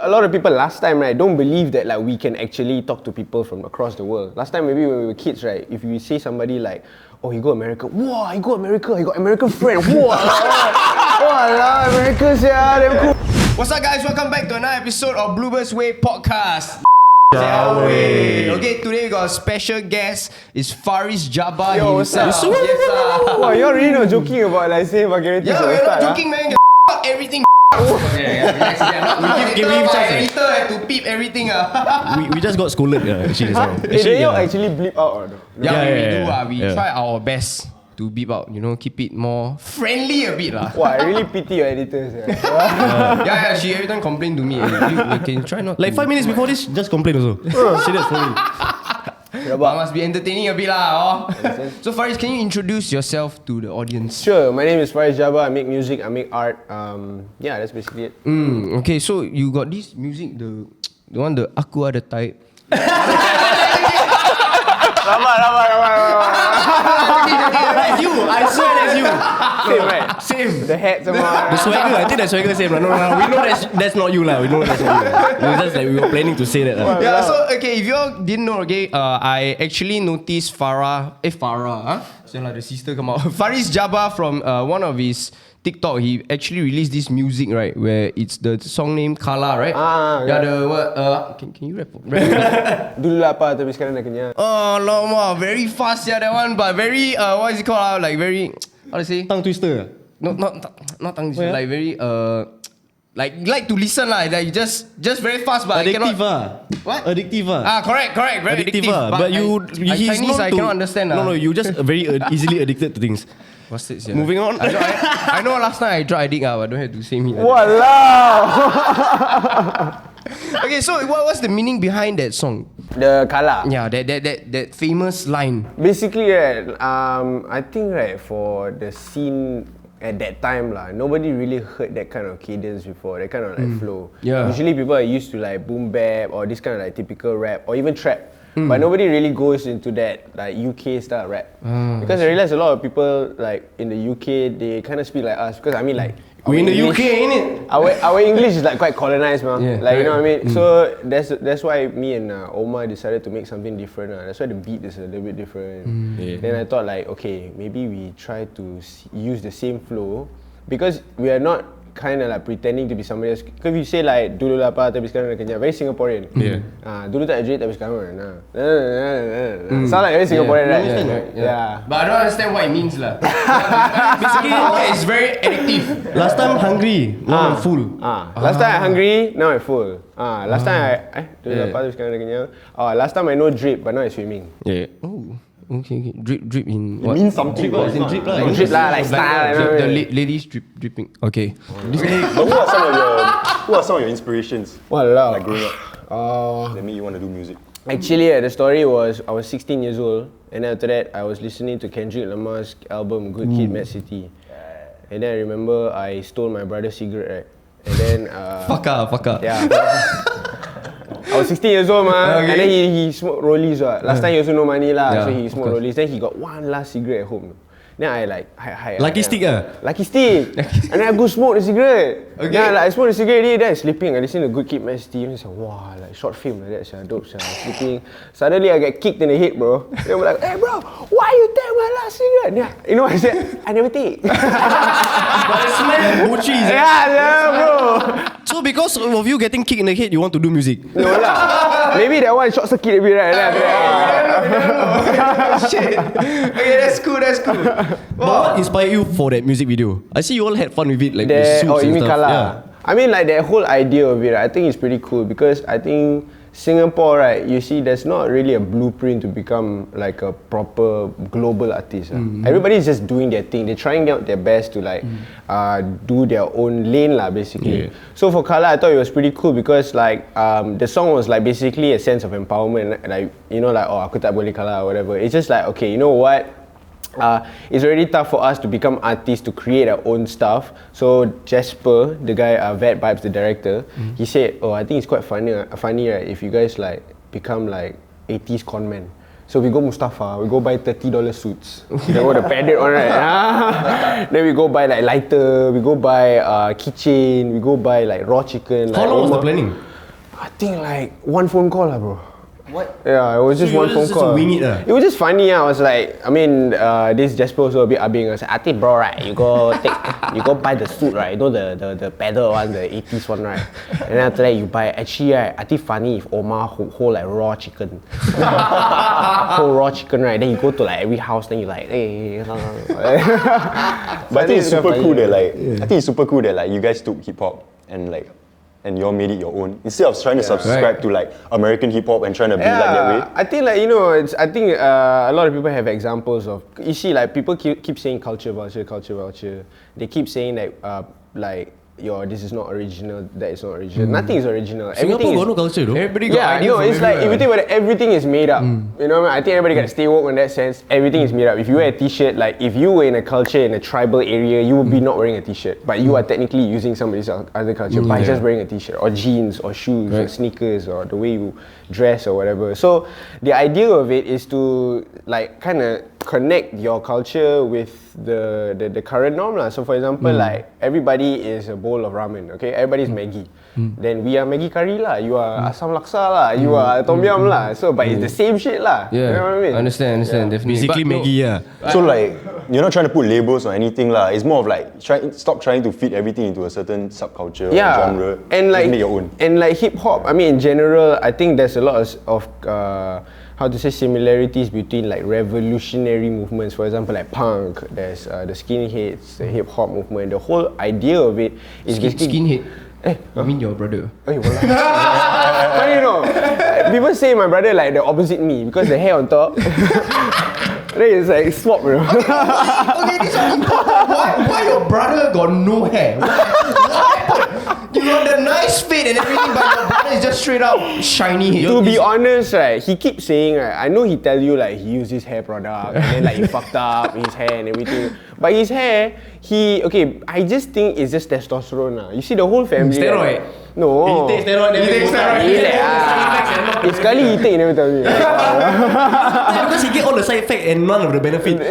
a lot of people last time, right, don't believe that like we can actually talk to people from across the world. Last time, maybe when we were kids, right, if you say somebody like, oh, he go America, wow, he go America, he got American friend, wow, America, yeah, damn cool. What's up, guys? Welcome back to another episode of Bluebird's Way podcast. Okay, today we got a special guest. It's Fariz Jabba himself. Yes, sir. Wow, you're really not joking about like saying vulgarities. Yeah, we're not joking, man. Everything. Relax. We give him chance. Editor have to peep everything. We just got scolded. Actually, Did you actually bleep out or no? Yeah, we do. We try our best to beep out, keep it more friendly a bit lah. Wow, I really pity your editors. Yeah, she every time complain to me. You can try not. like 5 minutes before this, just complain also. Serious for me. But must be entertaining a bit lah. So Fariz, can you introduce yourself to the audience? Sure, my name is Fariz Jabba. I make music, I make art. Yeah, that's basically it. Okay, so you got this music, the one, the Aku Ada Type. That's you. I swear that's you. Same, right? Same. The hat semua. The swagger, I think the swagger same. No. We know that's not you lah. We know that's not you. It was just like we were planning to say that. Yeah, so okay, if you all didn't know, okay, I actually noticed Farah, so like the sister come out. Fariz Jabba from one of his TikTok, he actually released this music, right, where it's the song name Kala, right? Yeah. The what? Can you rap? Dulu lapar tapi sekarang dah kenyang. Oh, lama, very fast, yeah, that one, but very what is it called? Like very, how to say? Tongue twister. Not tongue twister, like very like to listen lah, like just very fast, but Addictive What? Addictive Correct, very addictive. But he's Chinese, not I cannot understand. No, you just very easily addicted to things. What's it? Yeah. Moving on. I know last time I tried addict, but I don't have to say me. Walao! Okay, so what's the meaning behind that song? The Kala. Yeah, that famous line. Basically, right, I think right for the scene at that time lah, nobody really heard that kind of cadence before, that kind of like flow. Yeah. Usually people are used to like boom bap or this kind of like typical rap or even trap. But nobody really goes into that like UK style rap. Because I realize a lot of people like in the UK, they kind of speak like us. Because I mean like We're in the UK, innit? Our English is like quite colonized, man. Yeah, like you know what I mean. So that's why me and Omar decided to make something different. That's why the beat is a little bit different. Then I thought like, okay, maybe we try to use the same flow because we are not kind of like pretending to be somebody else. Because if you say like dulu lapar tapi sekarang dah kenyang, very Singaporean. Dulu tak ada duit tapi sekarang nah. Sound like very Singaporean, right? Yeah. But I don't understand what it means lah. Basically, it's very addictive. Last time hungry, now I'm full. Last time I hungry, now I full. Last time I dulu lapar tapi sekarang dah kenyang. Last time I no drip, but now I swimming. Yeah. Oh. Okay. Drip in what? It means something. Drip lah. Drip lah, like style. The ladies dripping. Okay. But who are some of your inspirations? Walao. Like growing up, that made you want to do music? Actually, the story was I was 16 years old, and then after that I was listening to Kendrick Lamar's album Good Kid, Mad City, and then I remember I stole my brother's cigarette, right? And then Fuck up. yeah. I was 16 years old, man, and then he smoked rollies. Last time he also no money lah, so he smoked rollies. Then he got one last cigarette at home. Then I like hide. Lucky stick Lucky stick. And then I go smoke the cigarette. Then I smoke the cigarette already, then I sleeping. I listen to Good Kid, Mad City. And I say, wow, like short film like that, dope, sleeping. Suddenly I get kicked in the head, bro. Then I'm like, hey bro, why you take my last cigarette? Yeah. You know what I said? I never take. But it smells Gucci. Yeah, bro. So because of you getting kicked in the head, you want to do music? No lah. Maybe that one short circuit a bit, right? Shit. Okay, that's cool. But what inspired you for that music video? I see you all had fun with it, like the suits you and mean stuff. Kala? Yeah. I mean like that whole idea of it, right, I think it's pretty cool because I think Singapore, right, you see there's not really a blueprint to become like a proper global artist. Everybody's just doing their thing. They're trying out their best to like do their own lane lah, basically. So for Kala, I thought it was pretty cool because like the song was like basically a sense of empowerment, like like aku tak boleh kalah or whatever. It's just like, okay, you know what? It's already tough for us to become artists, to create our own stuff. So Jasper, the guy, Vet Vibes, the director, he said, I think it's quite funny, right, if you guys like become like 80s conmen. So we go Mustafa, we go buy $30 suits. They got the padded on, right? Then we go buy like lighter, we go buy keychain, we go buy like raw chicken. How long was the planning? think like one phone call lah, bro. What? Yeah, it was just So you one were phone just call. wing it lah? It was just funny. I was like, I mean, this Jasper also a bit abing. I said, I think bro, right, you go buy the suit, right? You know the pedal one, the 80s one, right? And then after that you buy. Actually, right, I think funny if Omar hold like raw chicken, whole raw chicken, right? Then you go to like every house, then you like, hey. But I think it's super cool that like I think it's super cool that like you guys took hip hop and like and you all made it your own instead of trying to subscribe to like American hip hop and trying to be like that way. I think like I think a lot of people have examples of, you see like people keep saying culture vulture. They keep saying that like this is not original, that is not original. Nothing is original. Singapore got no culture though. Everybody got ideas from it's like if you everywhere. think about it, everything is made up. You know what I mean? I think everybody got to stay woke in that sense. Everything is made up. If you wear a t-shirt, like if you were in a culture in a tribal area, you would be not wearing a t-shirt, but you are technically using somebody's other culture by just wearing a t-shirt or jeans or shoes or sneakers or the way you dress or whatever. So the idea of it is to like kind of connect your culture with the current norm lah. So for example, like everybody is a bowl of ramen, okay? Everybody is Maggi. Then we are Maggi curry lah. You are asam laksa lah. You are tom yum lah. So but it's the same shit lah. Yeah, You know what I mean? understand, definitely. Basically But no, Maggie, yeah. So like you're not trying to put labels or anything lah. It's more of like stop trying to fit everything into a certain subculture or genre. And like make your own. And like hip hop, I mean in general, I think there's a lot of how to say similarities between like revolutionary movements. For example, like punk, there's the skinheads, the hip hop movement. The whole idea of it is basically skinhead. I mean your brother. Hey, funny you know, people say my brother like the opposite me because the hair on top. Then it's like swap, you know. Okay, this is important. Why your brother got no hair? You got the nice fit and everything, but your brother is just straight up shiny hair. To be honest, right, he keeps saying, right, I know he tell you like he uses hair product and then like he fucked up his hair and everything. But his hair, I just think it's just testosterone lah. You see the whole family. Steroid? Right? No. He takes steroid, He takes steroid. It's sekali he take, he never tell me. Because he get all the side effect and none of the benefit.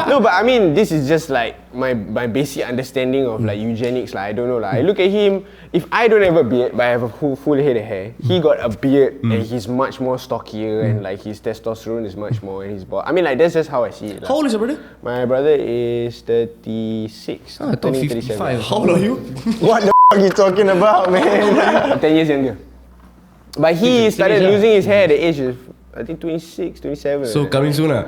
No, but I mean, this is just like my basic understanding of like eugenics. Like I don't know. Like I look at him. If I don't have a beard, but I have a full head of hair, he got a beard and he's much more stockier and like his testosterone is much more in his body. I mean, like that's just how I see it. How old is your brother? My brother is 36. I thought turning 55. How old are you? What the f*** are you talking about, man? 10 years younger. But he started losing his hair at the age of, I think 26, 27. So coming soon lah.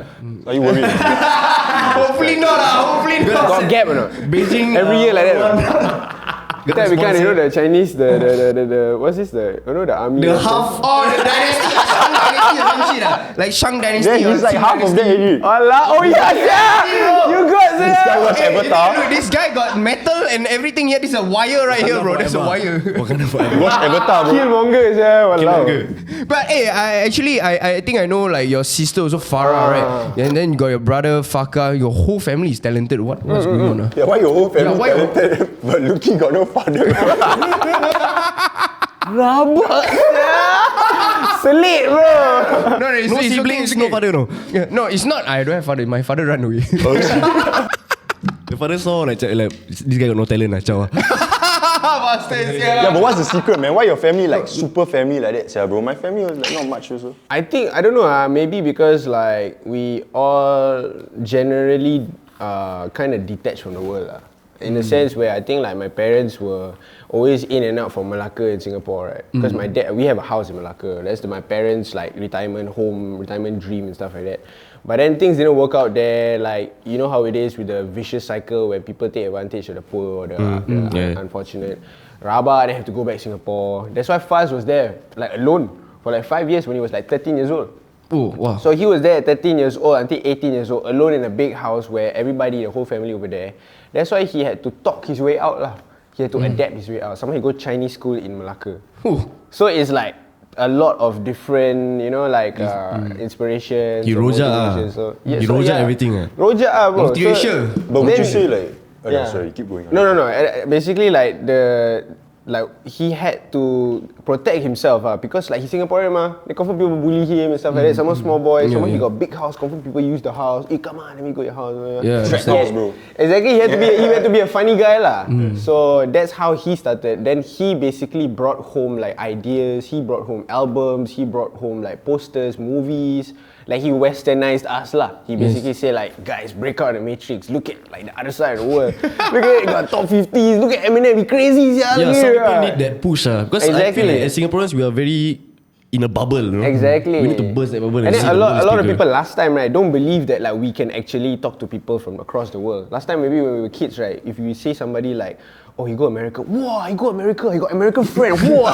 Are you worried? Hopefully not lah. Hopefully not. got gap or not? Beijing Every year like that. That become, you know, the Chinese, the what's this? The army. The half. Oh, the dynasty. Shang dynasty or some shit lah. Like Shang dynasty. Yeah, he's or like Qing half of that dynasty. already. Oh yes, yeah! You got that! This guy watch Avatar. Look, this guy got metal and everything here. This is a wire right here, bro. That's a wire. Wakanda forever. Watch Avatar, bro. Killmonger, yeah, walao. But hey, I think I know like your sister also Farah, right? And then you got your brother Faka. Your whole family is talented. What's going on? Yeah, why your whole family Yeah, why your- talented, but Lucky got no father? Rabak, selit, bro. No, it's No okay, siblings, it's no okay. father, no. Yeah, no, it's not. I don't have father. My father ran away. The father saw like this guy got no talent lah, ciao. Yeah, but what's the secret, man? Why your family like super family like that, yeah, bro? My family was like not much also. I think, I don't know, maybe because like we all generally kind of detached from the world. In a sense where I think like my parents were always in and out from Malacca in Singapore, right? Because my dad, we have a house in Malacca. That's my parents' like retirement home, retirement dream and stuff like that. But then things didn't work out there. Like, you know how it is with the vicious cycle where people take advantage of the poor or the unfortunate. Rabah, they have to go back to Singapore. That's why Faz was there, like alone, for like 5 years when he was like 13 years old. Oh, wow. So he was there at 13 years old until 18 years old, alone in a big house where everybody, the whole family over there. That's why he had to talk his way out lah. He had to adapt his way out. Somehow he go Chinese school in Malacca. So it's like a lot of different, you know, like inspirations. He rojak So, He rojak everything Rojak bro. Multiracial. But would you then- say like, sorry, keep going. No. Basically, like like he had to protect himself because like he's Singaporean they confirm people bully him and stuff like that. Someone small boy, someone he got a big house, confirm people use the house. Hey, come on, let me go your house. Yeah, house, bro. Exactly, he had to be a funny guy lah. So that's how he started. Then he basically brought home like ideas. He brought home albums. He brought home like posters, movies. Like he westernized us lah. He basically said like, guys, break out the matrix. Look at like the other side of the world. Look at it, got top 50s. Look at Eminem, he crazy. Yeah, some people need that push because I feel like as Singaporeans we are very in a bubble. You know? Exactly. We need to burst that bubble. And then see a the world lot of bigger. people last time don't believe that like we can actually talk to people from across the world. Last time maybe when we were kids if you see somebody like, oh, he go America, wow, he go America, he got American friend, wow,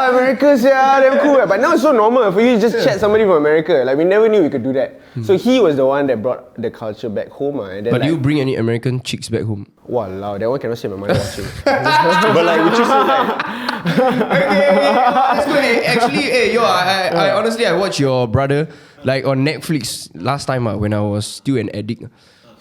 America, yeah, damn cool. But now it's so normal for you to just chat somebody from America. Like we never knew we could do that. So he was the one that brought the culture back home. And then, But do you bring any American chicks back home? Walao, that one cannot say my mother watching. But like, would you say like, That's good. Actually, I honestly I watched your brother like on Netflix last time when I was still an addict.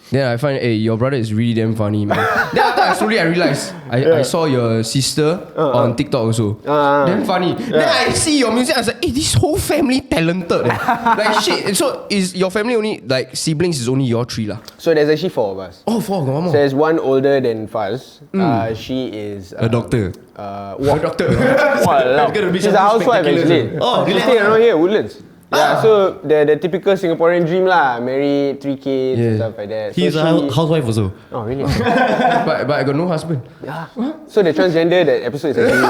Then I find your brother is really damn funny, man. Then after I realized I saw your sister on TikTok also. Damn funny. Then I see your music, I was like, hey, this whole family talented. Like shit. So is your family only like siblings is only your three lah? So there's actually 4 of us. Oh, 4, one more. So there's one older than Faz. She is A doctor. A doctor. Walao. She's a housewife actually. Oh, She's really? staying around here, Woodlands. Yeah, so the typical Singaporean dream lah, married, 3 kids and stuff like that. He's so a housewife also. Oh really? but I got no husband. Yeah. So the transgender that episode is actually.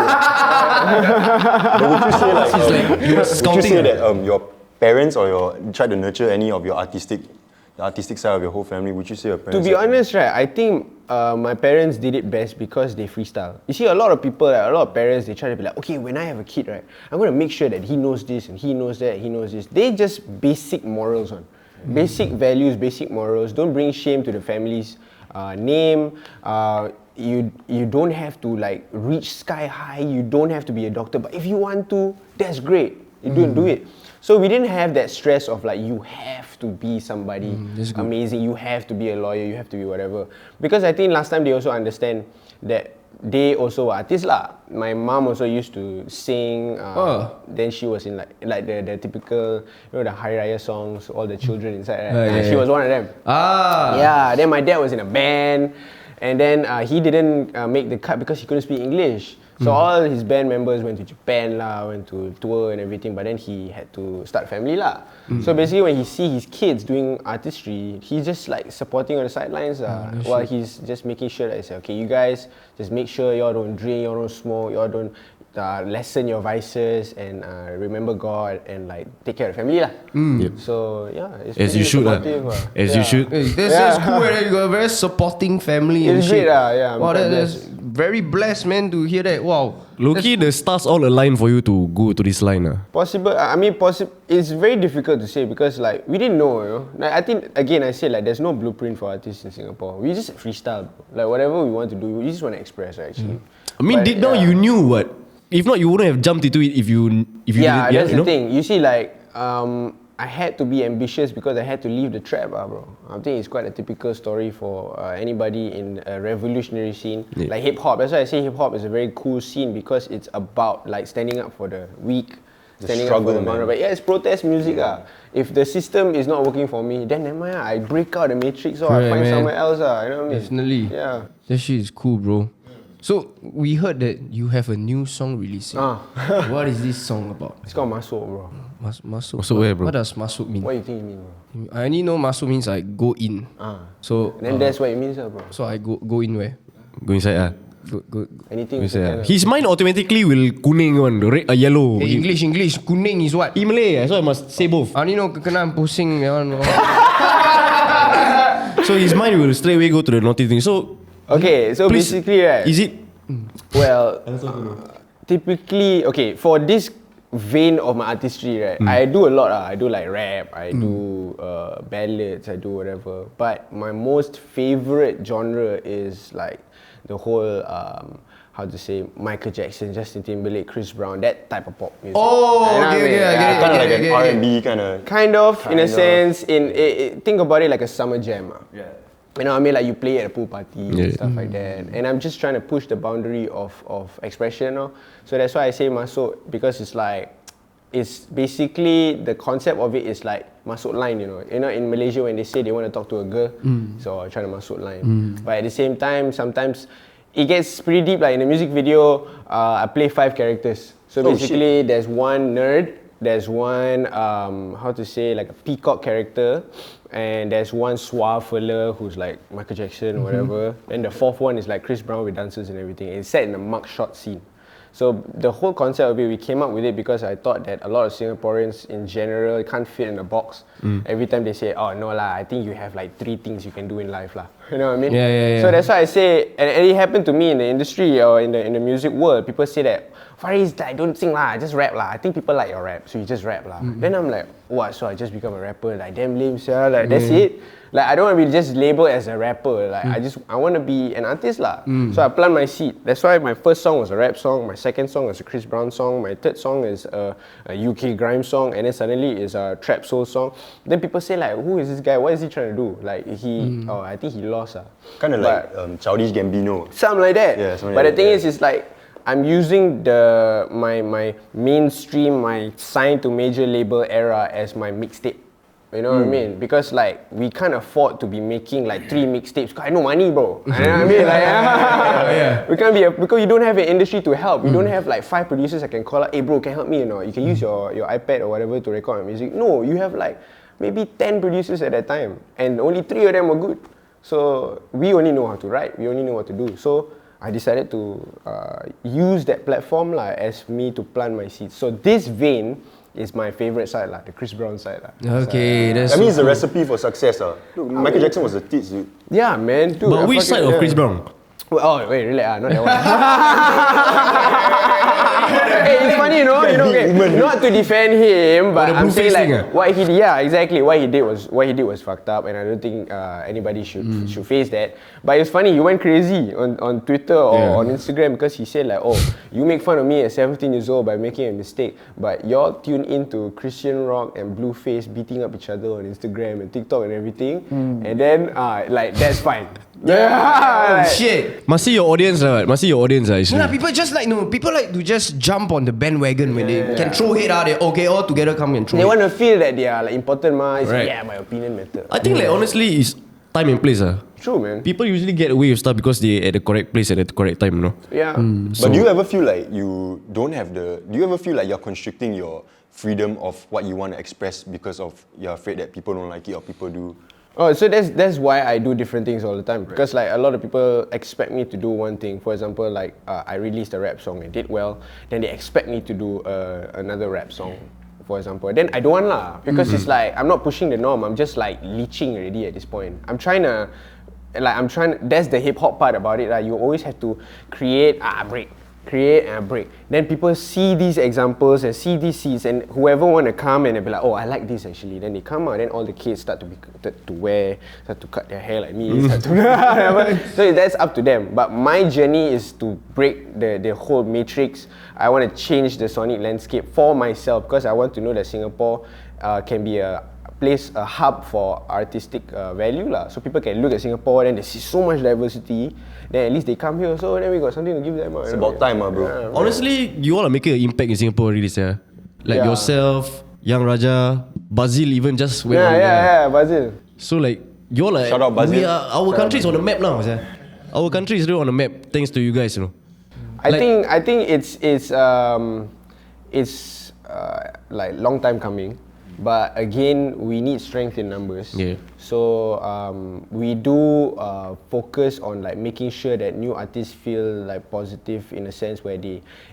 but would you say like, you were would you scouting. say that your parents or try to nurture any of your artistic side of your whole family? Would you say your parents? To be honest, I think my parents did it best because they freestyle. You see, a lot of people, a lot of parents, they try to be like, okay, when I have a kid, I'm going to make sure that he knows this and he knows that, he knows this. They just basic morals basic values, basic morals. Don't bring shame to the family's name. You don't have to like reach sky high. You don't have to be a doctor. But if you want to, that's great. You do it. So we didn't have that stress of like you have to be somebody amazing, you have to be a lawyer, you have to be whatever. Because I think last time they also understand that they also were artists lah. My mom also used to sing. Then she was in like the typical, the Hari Raya songs, all the children inside. Right? She was one of them. Yeah. Then my dad was in a band, and then he didn't make the cut because he couldn't speak English. So all his band members went to Japan lah, went to tour and everything, but then he had to start family lah. So basically when he see his kids doing artistry, he's just like supporting on the sidelines while he's just making sure that okay, you guys just make sure y'all don't drink, y'all don't smoke, y'all don't lessen your vices and remember God and like take care of the family lah. So yeah, it's As you should As you should. That's cool. You got a very supporting family. It's great yeah. Wow, that's very blessed, man, to hear that. Wow. Loki, the stars all align for you to go to this line. Possible. I mean, it's very difficult to say because like we didn't know. Like, I think again, I said like there's no blueprint for artists in Singapore. We just freestyle. Like whatever we want to do, we just want to express actually. I mean, deep down you knew what. If not, you wouldn't have jumped into it if you yeah, didn't. That's the thing. You see, like I had to be ambitious because I had to leave the trap, bro. I think it's quite a typical story for anybody in a revolutionary scene like hip hop. That's why I say hip hop is a very cool scene because it's about like standing up for the weak, standing up for the vulnerable. Yeah, it's protest music. If the system is not working for me, then never mind. I break out the matrix or I find somewhere else. You know what I mean? Definitely. Yeah. That shit is cool, bro. So we heard that you have a new song releasing. What is this song about? It's called Masuk, bro. Masuk. Masuk where, bro? What does masuk mean? What do you think it means, bro? I only know masuk means like go in. So Then that's what it means, bro. so I go in where? Go inside. Go. Anything. Go inside. His mind automatically will kuning one, red, yellow. Hey, English. Kuning is what? He Malay, so I must say both. I only know kena pusing. So his mind will straight away go to the naughty thing. So Okay, so please, basically, right? is it? Well, typically, okay, for this vein of my artistry, right, I do a lot. I do like rap, I do ballads, I do whatever. But my most favorite genre is like the whole, how to say, Michael Jackson, Justin Timberlake, Chris Brown, that type of pop music. Oh, You know what I okay, mean? I get it. Kind of like Okay. an R&B kind of. Kind of, in a sense. Think about it like a summer jam. You know what I mean? Like you play at a pool party and stuff like that. And I'm just trying to push the boundary of expression. No? So that's why I say masuk, because it's like, it's basically, the concept of it is like masuk line, you know. You know, in Malaysia when they say they want to talk to a girl, so I try to masuk line. But at the same time, sometimes it gets pretty deep. Like in the music video, I play 5 characters. So basically, there's one nerd, there's one, how to say, like a peacock character, and there's one suave fella who's like Michael Jackson or whatever. And the 4th one is like Chris Brown with dancers and everything. It's set in a mugshot scene. So the whole concept of it, we came up with it because I thought that a lot of Singaporeans in general can't fit in a box. Every time they say, oh no lah, I think you have like 3 things you can do in life lah. You know what I mean? Yeah. So that's why I say, and it happened to me in the industry or in the music world. People say that, Fariz, I don't sing lah, just rap lah. I think people like your rap, so you just rap lah. Then I'm like, what? So I just become a rapper? Like damn lame, sir. Like that's it. Like I don't want to be just labeled as a rapper. Like I want to be an artist lah. So I plant my seed. That's why my first song was a rap song. My second song was a Chris Brown song. My third song is a UK grime song, and then suddenly is a trap soul song. Then people say like, who is this guy? What is he trying to do? Like oh, I think he lost ah. Kind of like Childish Gambino. Something like that. Yeah, something but like the thing that. is like, I'm using my mainstream, my sign to major label era as my mixtape. You know what I mean? Because like we can't afford to be making like 3 mixtapes. Cause I no money, bro. You know what I mean? Like, we can't be because you don't have an industry to help. You don't have like 5 producers I can call up. Hey, bro, can you help me? You know, you can use your iPad or whatever to record my music. No, you have like maybe 10 producers at that time, and only 3 of them were good. So we only know how to write. We only know what to do. So I decided to use that platform as me to plant my seeds. So this vein is my favorite side, the Chris Brown side. Okay, that's I mean, it's a recipe for success. Look, Michael Jackson was a tits, dude. Yeah, man. Dude, But which side of Chris Brown? Oh, wait, really? Not that one. Hey, it's funny, okay, not to defend him, but I'm saying like what he did. Yeah, exactly. What he did was fucked up, and I don't think anybody should face that. But it's funny. He went crazy on Twitter or on Instagram because he said like, oh, you make fun of me at 17 years old by making a mistake, but y'all tune into Christian rock and Blueface beating up each other on Instagram and TikTok and everything, and then like that's fine. Shit. Must see your audience, right? Must see your audience, actually. Nah, people just like people like to just jump on the bandwagon when they can throw hate out. Okay, all together come and throw. They want to feel that they are like important, It's Right. like, yeah, my opinion matters. I think like honestly, it's time and place. True, man. People usually get away with stuff because they at the correct place at the correct time, you know. Yeah. But do you ever feel like you don't have do you ever feel like you're constricting your freedom of what you want to express because of you're afraid that people don't like it or people do? Oh, so that's why I do different things all the time, because like a lot of people expect me to do one thing. For example, like I released a rap song, it did well, then they expect me to do another rap song, for example. Then I don't want lah, because it's like I'm not pushing the norm. I'm just like leeching already at this point. That's the hip hop part about it. You always have to create break. Then people see these examples and see these seeds, and whoever want to come and be like, oh, I like this actually. Then they come out, then all the kids start to cut their hair like me. So that's up to them. But my journey is to break the whole matrix. I want to change the sonic landscape for myself, because I want to know that Singapore can be a hub for artistic value lah. So people can look at Singapore, then they see so much diversity, then at least they come here, so then we got something to give them. It's about time, bro. Yeah, Honestly, you all are making an impact in Singapore really, sir. Like yourself, Young Raja, Bazil even just went on. Yeah, Bazil. So like, you all like, Shout out Bazil. our country is on the map now, sir. Our country is really on the map thanks to you guys, you know. I think it's like long time coming. But again, we need strength in numbers. Yeah. So we do focus on like making sure that new artists feel like positive in a sense where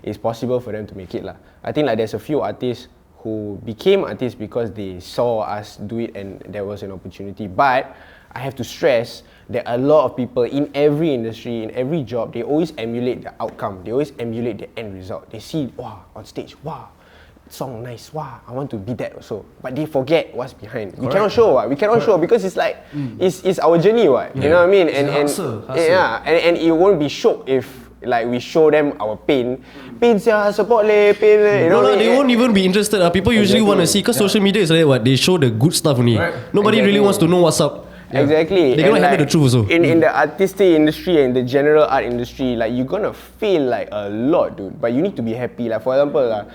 it's possible for them to make it lah. I think like there's a few artists who became artists because they saw us do it and there was an opportunity. But I have to stress that a lot of people in every industry, in every job, they always emulate the outcome. They always emulate the end result. They see, wow, on stage, wow, song nice, wow, I want to be that also. But they forget what's behind. We cannot show, we cannot show because it's like it's our journey, you know what I mean? Hustle. And it won't be shook if like we show them our pain support pain, you know. No, they won't even be interested. People usually want to see, because social media is like what they show the good stuff only. Nobody really wants to know what's up. Exactly. They cannot And handle the truth also. In the artistic industry and the general art industry, like you're gonna feel like a lot, dude. But you need to be happy. Like for example,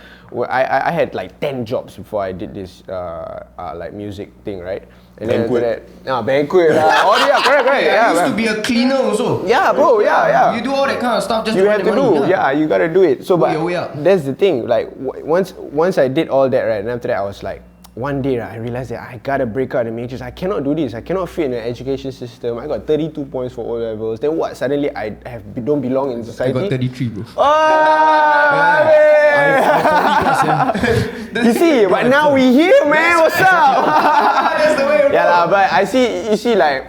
I had like 10 jobs before I did this like music thing, right? And Banquet. then after that, banquet. Oh yeah, correct. I Yeah, used man. to be a cleaner also. Yeah, bro. Yeah. You do all that kind of stuff just You to have earn to the money. do, yeah, you gotta do it. So, Work but your way up. that's the thing. Like once I did all that, right, and after that, I was like, one day, right, I realized that I gotta break out the matrix. I cannot do this. I cannot fit in the education system. I got 32 points for O levels. Then what? Suddenly, don't belong in I society. got 33, bro. You see, but now we here, man. What's up? That's the way. Yeah, lah, but you see, like,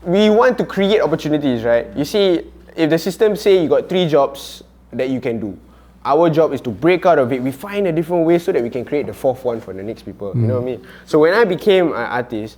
we want to create opportunities, right? You see, if the system say you got 3 jobs that you can do, our job is to break out of it. We find a different way so that we can create the 4th one for the next people. You know what I mean? So when I became an artist,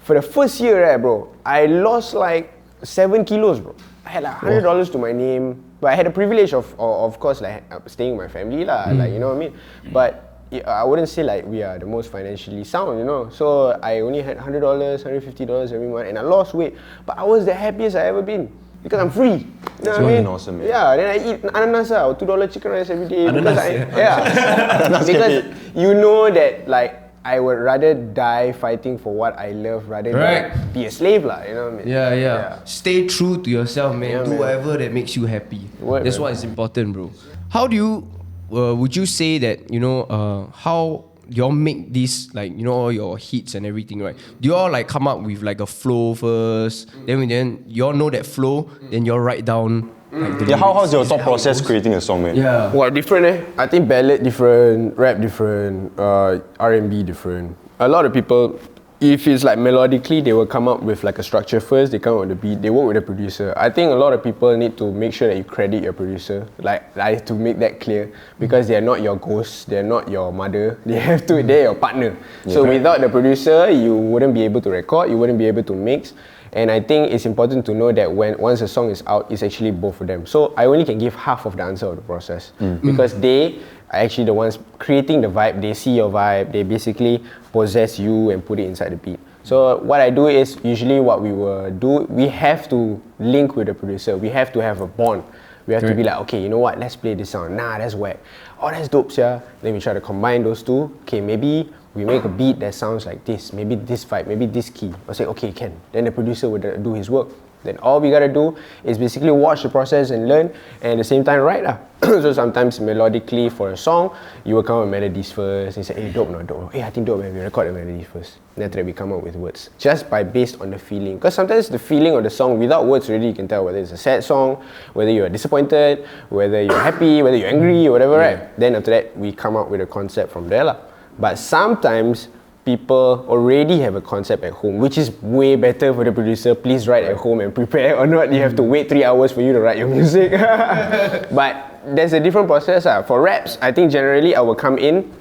for the first year, right, bro, I lost like 7 kilos, bro. I had like $100 to my name, but I had the privilege of course, like staying with my family, lah. Like, you know what I mean? But I wouldn't say like we are the most financially sound, you know. So I only had $100, $150 every month, and I lost weight. But I was the happiest I ever been because I'm free. You know what I mean? Awesome, man. Yeah. Then I eat ananas, or $2 chicken rice every day. Ananas, Because you know that like I would rather die fighting for what I love rather than be a slave, lah. You know what I mean? Yeah. Stay true to yourself, man. Yeah, Do man. whatever that makes you happy. Word, That's man. what is important, bro. How do you, would you say that, how you all make this, like, all your hits and everything, right? Do you all like come up with like a flow first, then you all know that flow, then you all write down like the How's your lyrics? thought process creating a song, man? Yeah. What different I think ballad different, rap different, R&B different. A lot of people, if it's like melodically, they will come up with like a structure first, they come up with the beat, they work with the producer. I think a lot of people need to make sure that you credit your producer, like to make that clear, because they are not your ghost, they're not your mother, they're your partner. So without the producer, you wouldn't be able to record, you wouldn't be able to mix. And I think it's important to know that once a song is out, it's actually both of them. So I only can give half of the answer of the process because they are actually the ones creating the vibe. They see your vibe. They basically possess you and put it inside the beat. So what I do is usually what we will do. We have to link with the producer. We have to have a bond. We have to be like, okay, you know what? Let's play this song. Nah, that's whack. Oh, that's dope, yeah. Then we try to combine those two. Okay, maybe we make a beat that sounds like this, maybe this vibe, maybe this key. I'll say, okay, can. Then the producer would do his work. Then all we gotta do is basically watch the process and learn, and at the same time write lah. So sometimes melodically for a song, you will come up with melodies first, and say, hey, dope, no, dope. Hey, I think dope, man, we record the melody first. Then after that we come up with words. Just based on the feeling. Because sometimes the feeling of the song, without words already, you can tell whether it's a sad song, whether you're disappointed, whether you're happy, whether you're angry, or whatever, right? Then after that, we come up with a concept from there lah. But sometimes people already have a concept at home, which is way better for the producer. Please write at home and prepare, or not you have to wait 3 hours for you to write your music. But there's a different process. For raps, I think generally I will come in,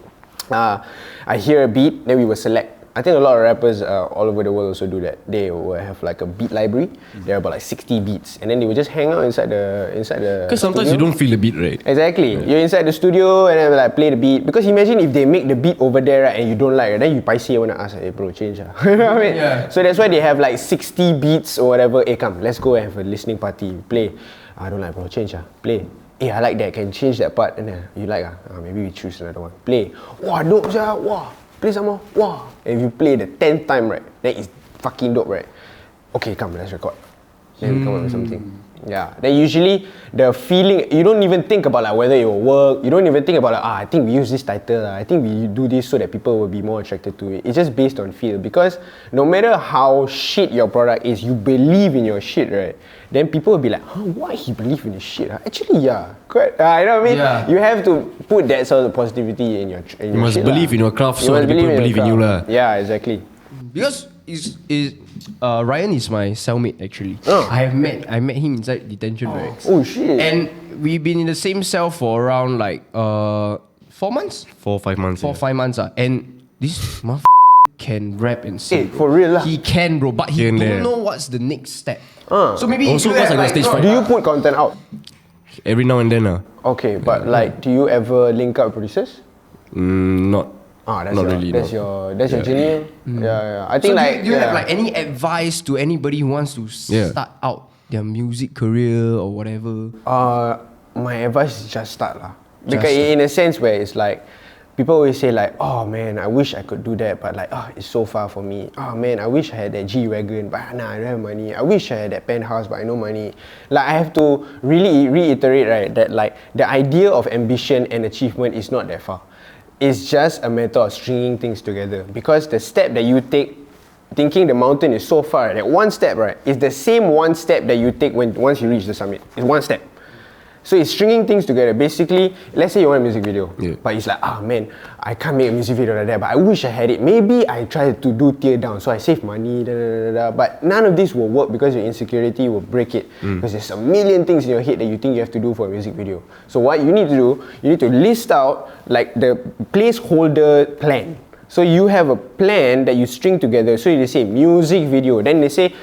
I hear a beat, then we will select. I think a lot of rappers all over the world also do that. They will have like a beat library. There are about like 60 beats, and then they will just hang out inside the. Because sometimes you don't feel the beat, right? Exactly. You're inside the studio and then like play the beat. Because imagine if they make the beat over there, right, and you don't like it, then you paiseh wanna ask, hey bro, change ah. You know what I mean? Yeah. So that's why they have like 60 beats or whatever. Hey, come, let's go and have a listening party. Play. I don't like, bro, change ah. Play. Hey, I like that. Can change that part. And then you like maybe we choose another one. Play. Wow, dope, yeah. Wow. Play some more. Wow. And if you play the 10th time, right, then it's fucking dope, right? Okay, come, let's record. Then we come up with something. Yeah. Then usually the feeling, you don't even think about like whether it will work. You don't even think about like, I think we use this title. I think we do this so that people will be more attracted to it. It's just based on feel. Because no matter how shit your product is, you believe in your shit, right? Then people will be like, why he believe in his shit? Actually, yeah. Correct. You know what I mean? Yeah. You have to put that sort of positivity in your You must shit believe lah. in your craft, You so must other people your believe in you craft. lah. Yeah, exactly. Because Ryan is my cellmate actually. Oh. I met him inside detention barracks. Oh shit. And we've been in the same cell for around like 4 months? 4 or 5 months. 4 or 5 months. And this motherfucker can rap and sing. for real lah. He can, bro, but he Here and don't there. know what's the next step. So maybe Also you because have, I got stage fright. Do you put content out? Every now and then Okay, but like, do you ever link up with producers? Not That's Not your, really, that's no. your journey. Yeah. I think So like do you have like any advice to anybody who wants to start out their music career or whatever? my advice is just start lah. Because in a sense where it's like people always say like, oh man, I wish I could do that, but like, it's so far for me. Oh man, I wish I had that G-Wagon, but nah, I don't have money. I wish I had that penthouse, but I no money. Like I have to really reiterate, right, that like the idea of ambition and achievement is not that far. It's just a matter of stringing things together. Because the step that you take, thinking the mountain is so far, that one step, right, is the same one step that you take once you reach the summit. It's one step. So it's stringing things together. Basically, let's say you want a music video, but it's like, man, I can't make a music video like that, but I wish I had it. Maybe I try to do tear down, so I save money, but none of this will work because your insecurity will break it. Because there's a million things in your head that you think you have to do for a music video. So what you need to do, you need to list out like the placeholder plan. So you have a plan that you string together. So they say music video. Then they say,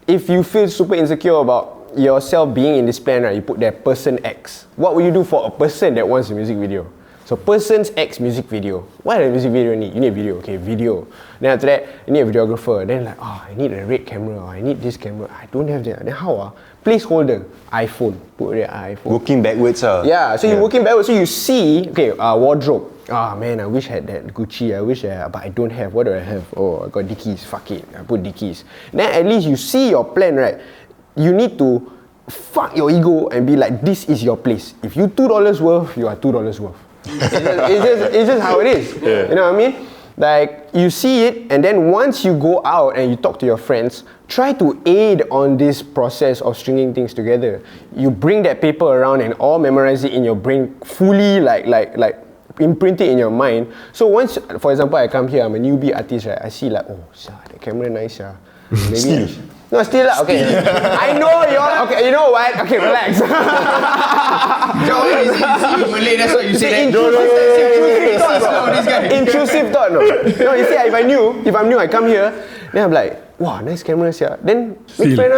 if you feel super insecure about yourself being in this plan, right, you put there person X. What will you do for a person that wants a music video? So person's X music video. What does a music video need? You need a video, okay, video. Then after that, you need a videographer. Then like, I need a red camera, I need this camera. I don't have that. Then how? Placeholder, iPhone. Put there, iPhone. Working backwards. Yeah, so you're working backwards. So you see, okay, wardrobe. Man, I wish I had that Gucci. I wish I had, but I don't have. What do I have? Oh, I got Dickies. Fuck it. I put Dickies. Then at least you see your plan, right? You need to fuck your ego and be like, this is your place. If you $2 worth, you are $2 worth. It's just how it is. You know what I mean? Like, you see it, and then once you go out and you talk to your friends, try to aid on this process of stringing things together. You bring that paper around and all memorize it in your brain, fully like imprint it in your mind. So once, for example, I come here, I'm a newbie artist, right? I see like, the camera nice, maybe. No, still okay. I know you're okay. You know what? Okay, relax. Malay, that's what you say. Intrusive thought, no. No, you see, if I'm new, I come here, then I'm like, wow, nice camera here. Then make friend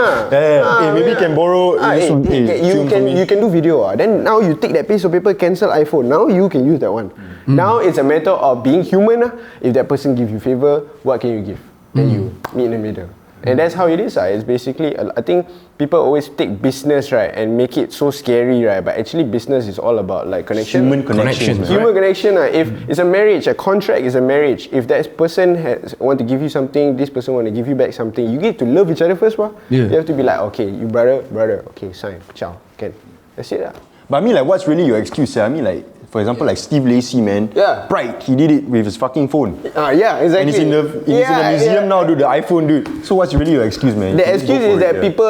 maybe can borrow. You can do video. Then now you take that piece of paper, cancel iPhone. Now you can use that one. Now it's a matter of being human. If that person gives you favor, what can you give? Then you meet in the middle. And that's how it is. It's basically, I think people always take business, right, and make it so scary, right? But actually business is all about like connection. Human connection. Human connection. If it's a marriage, a contract is a marriage. If that person want to give you something, this person want to give you back something, you get to love each other first, bro. You have to be like, okay, you brother, okay, sign, ciao, can. That's it. But I mean, like, what's really your excuse? I mean, like, for example, like Steve Lacy, man. Pride, he did it with his fucking phone. Exactly. And he's in the museum now, dude, the iPhone, dude. So what's really your excuse, man? The excuse is that people,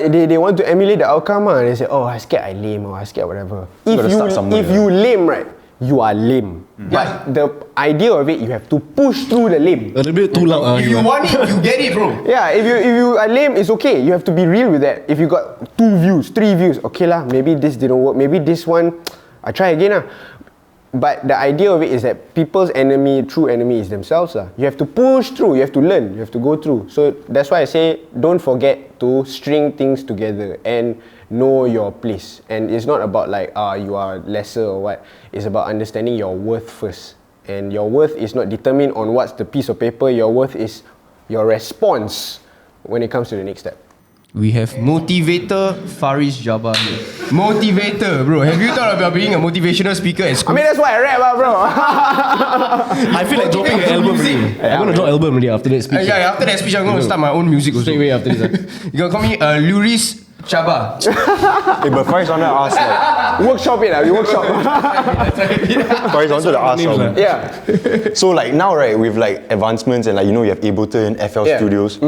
they want to emulate the outcome. They say, I scared I lame, or I scared whatever. If you lame, right, you are lame. But the idea of it, you have to push through the lame. A little bit too loud. If you want it, you get it, bro. Yeah, if you are lame, it's okay. You have to be real with that. If you got 2 views, 3 views, okay lah, maybe this didn't work. Maybe this one, I try again. But the idea of it is that people's true enemy is themselves. You have to push through, you have to learn, you have to go through. So that's why I say, don't forget to string things together and know your place. And it's not about like, you are lesser or what. It's about understanding your worth first. And your worth is not determined on what's the piece of paper. Your worth is your response when it comes to the next step. We have motivator Fariz Jabba here. Motivator, bro. Have you thought about being a motivational speaker at school? I mean, that's why I rap, bro. I feel like dropping an album already. I'm gonna drop album already after that speech. After that speech, I'm gonna start my own music also. Straight away after this. You gonna call me Luris Jabba. Hey, but Fariz wanted to ask, like, Workshop it, we workshop. Fariz wanted to ask, Yeah. So like now, right, with like advancements and like, you have Ableton, FL Studios,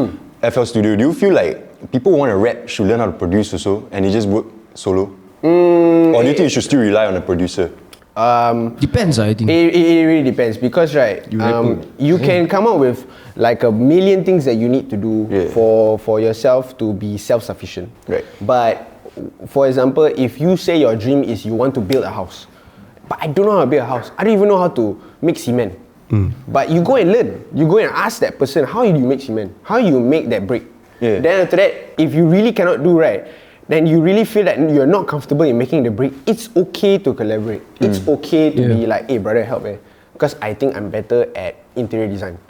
FL Studio, do you feel like people who want to rap should learn how to produce also and they just work solo? Or do you think you should still rely on a producer? Depends, I think. It really depends because, right, you can come up with like a million things that you need to do for yourself to be self-sufficient. Right. But for example, if you say your dream is you want to build a house, but I don't know how to build a house. I don't even know how to make cement. But you go and learn. You go and ask that person, how do you make cement? How do you make that brick? Then after that, if you really cannot do right, then you really feel that you're not comfortable in making the brick, it's okay to collaborate. It's okay to be like, hey brother, help because I think I'm better at interior design.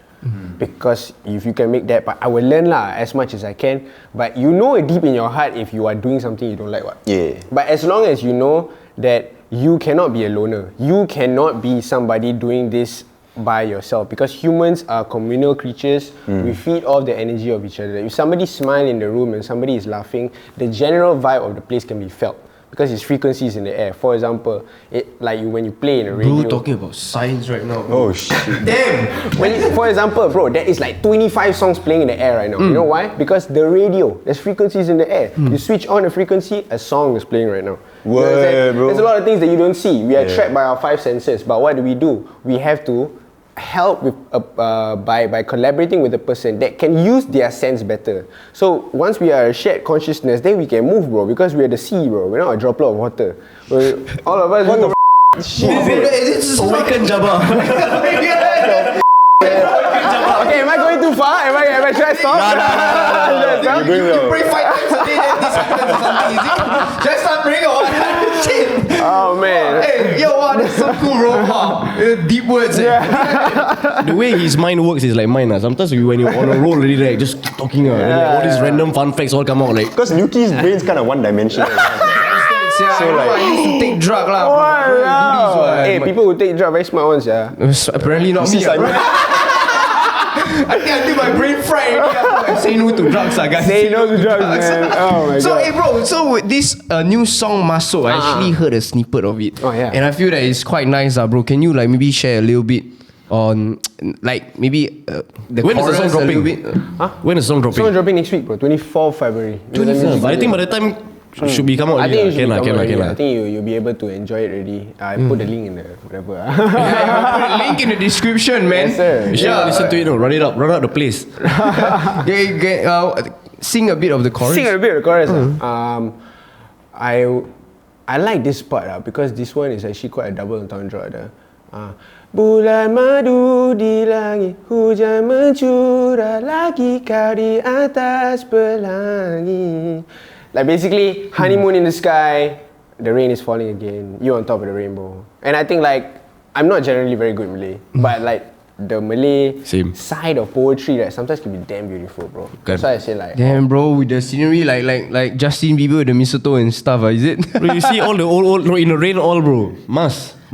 Because if you can make that, but I will learn as much as I can. But you know deep in your heart if you are doing something you don't like, what? Yeah. But as long as you know that you cannot be a loner, you cannot be somebody doing this by yourself, because humans are communal creatures. We feed off the energy of each other. If somebody smiles in the room and somebody is laughing, the general vibe of the place can be felt because its frequencies in the air. For example, when you play in a radio. Bro, talking about science right now. Oh shit. Damn! For example, bro, there is like 25 songs playing in the air right now. You know why? Because the radio, there's frequencies in the air. You switch on the frequency, a song is playing right now. You know what I'm saying? Bro. There's a lot of things that you don't see. We are trapped by our 5 senses. But what do? We have to help with by collaborating with a person that can use their sense better. So once we are a shared consciousness, then we can move, bro, because we are the sea, bro. We're not a droplet of water. All of us. What the shit? This is Awaken Jabba. Okay, am I going too far? Should I stop? You're going You well. pray 5 times a day, then this happens or something, is it? Should I start praying or what? Shit! Oh man. Hey, yo, wow, that's so cool, bro. Wow. Deep words. The way his mind works is like mine. Sometimes when you're on a roll already, like, just keep talking. Then like, all these random fun facts all come out. Like, Because Nuki's brain's kind of one-dimensional. I used to take drug lah. Wow. Hey, people who take drugs very smart ones, yeah. Apparently not me. I think until my brain fried already. Say no to drugs, guys. Say no to drugs, man. Oh my So, god. hey, bro. So with this new song Masuk, I actually heard a snippet of it. Oh, yeah. And I feel that it's quite nice, bro. Can you like maybe share a little bit on like maybe the when is the chorus song a little dropping? bit? When is the song dropping? Song dropping next week, bro. 24th February. But I think by the time should be come out I think already. you should Can I lah. think you'll be able to enjoy it already. I put the link in the whatever. Put a link in the description, man. Yes, sir. You should listen to it. No, run it up the place. Sing a bit of the chorus. Sing a bit of the chorus. I like this part because this one is actually quite a double entendre. Bulan madu di langit, hujan mencurah lagi kau di atas pelangi. Like basically, honeymoon in the sky, the rain is falling again, you on top of the rainbow. And I think like, I'm not generally very good in Malay, but like the Malay side of poetry sometimes can be damn beautiful, bro. That's why I say like, damn, bro, with the scenery like Justin Bieber with the mistletoe and stuff, is it? Bro, you see all the old in the rain all, bro.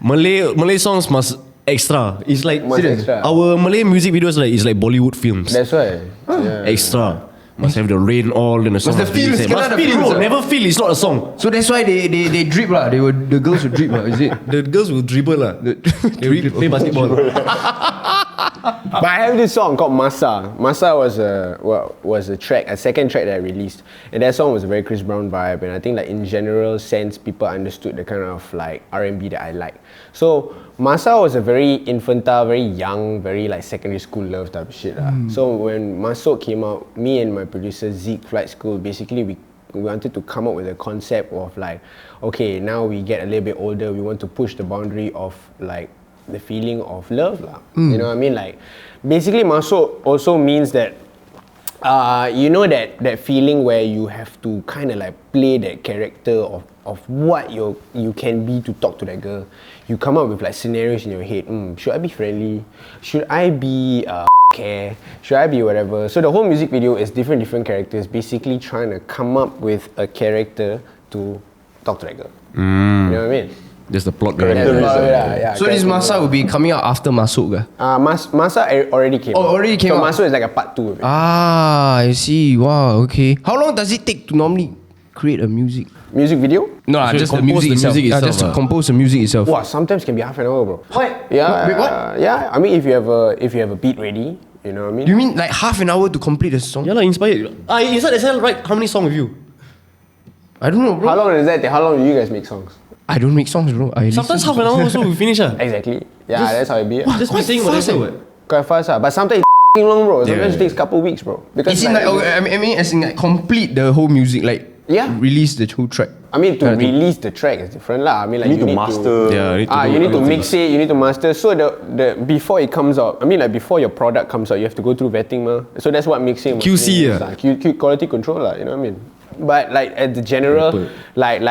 Malay songs must extra. It's like Must extra. Our Malay music videos is like Bollywood films. that's why. Yeah. Extra. Must have the rain all in the song. the feels, Must kena the feel, feels, bro. Never feel. It's not a song. So that's why they drip lah. The girls would drip lah. Is it? The girls will dribble lah. They will play basketball. But I have this song called Masa. Masa was a second track that I released, and that song was a very Chris Brown vibe. And I think like in general sense, people understood the kind of like R&B that I like. So Masa was a very infantile, very young, very like secondary school love type of shit. So when Masuk came out, me and my producer Zeke Flight School, basically we wanted to come up with a concept of like, okay, now we get a little bit older, we want to push the boundary of like the feeling of love lah. You know what I mean? Like basically Masuk also means that you know that feeling where you have to kind of like play that character of what you can be to talk to that girl. You come up with like scenarios in your head. Should I be friendly? Should I be care? Should I be whatever? So the whole music video is different characters basically trying to come up with a character to talk to that girl. You know what I mean? That's the plot. That's about it, yeah, So this Masa will be coming out after Masuk ke? Masa already came out. Already came so out. Masuk is like a part 2 of it. I see. Wow, okay. How long does it take to normally create a music? Music video? No, So just the compose music the itself. music itself, Just to compose the music itself. Wow, sometimes can be half an hour, bro. What? Yeah. Wait, what? Yeah. I mean, if you have a beat ready, you know what I mean. You mean like half an hour to complete a song? Yeah lah, inspired. Inside SL, right? How many songs with you? I don't know, bro. How long does that take? How long do you guys make songs? I don't make songs, bro. I Sometimes listen half an hour also we finish lah. Exactly. Yeah, that's how it be. Just me saying whatever. What? Quite fast, but sometimes it's long, bro. Sometimes it takes a couple weeks, bro. Because Is it like, I mean, as in like complete the whole music, like release the whole track. I mean, to release the track is different lah. I mean, like You need to master. You need to mix it. You need to master. So the before it comes out, I mean, like before your product comes out, you have to go through vetting, ma. So that's what mixing. QC, Q quality control lah. You know what I mean? But like at the general, like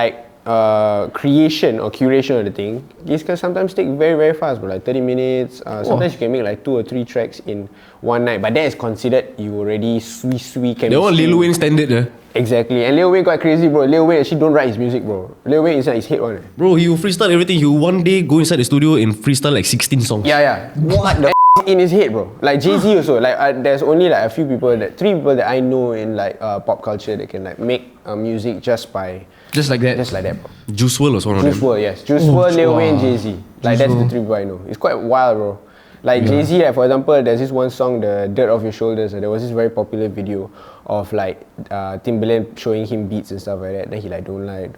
creation or curation of the thing, it can sometimes take very very fast, bro. Like 30 minutes. Sometimes you can make like 2 or 3 tracks in one night, but that is considered you already sweet chemistry. That one Lil Wayne standard. Exactly, and Lil Wayne quite crazy, bro. Lil Wayne actually don't write his music, bro. Lil Wayne inside his head one. Bro, he will freestyle everything. He will one day go inside the studio and freestyle like 16 songs. Yeah. What the in his head, bro? Like Jay-Z also. Like there's only like a few people 3 people that I know in like pop culture that can like make music just like that, bro. Juice WRLD was one of them. Juice WRLD, yes. Juice WRLD, Lil Wayne, Jay-Z. Like that's the 3 people I know. It's quite wild, bro. Like Jay-Z, like, for example, there's this one song, The Dirt Off Your Shoulders. There was this very popular video of like Timbaland showing him beats and stuff like that. Then he like don't like.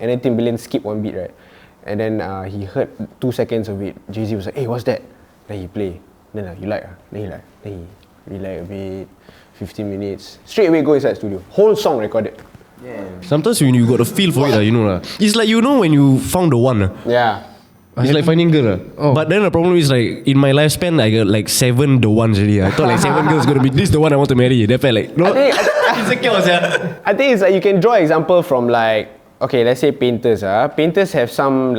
And then Timbaland skipped one beat, right? And then he heard 2 seconds of it. Jay-Z was like, hey, what's that? Then he play. Then you like? Then he relax a bit. 15 minutes. Straight away go inside the studio. Whole song recorded. Sometimes when you got a feel for it, you know. It's like, you know, when you found the one. Yeah. It's like finding girl. But then the problem is like in my lifespan I got like 7 the ones already. I thought like 7 girls gonna be this the one I want to marry. Then I felt like no. I think it's like you can draw example from like, okay, let's say painters. Painters have some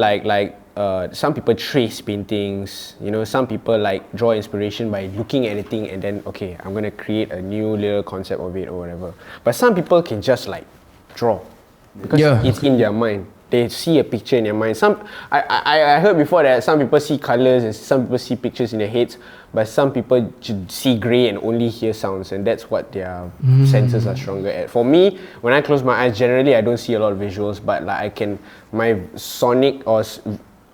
some people trace paintings. You know, some people like draw inspiration by looking at a thing and then okay, I'm gonna create a new little concept of it or whatever. But some people can just like draw because it's in their mind. They see a picture in their mind. I heard before that some people see colours and some people see pictures in their heads, but some people see grey and only hear sounds, and that's what their senses are stronger at. For me, when I close my eyes, generally I don't see a lot of visuals, but like my sonic or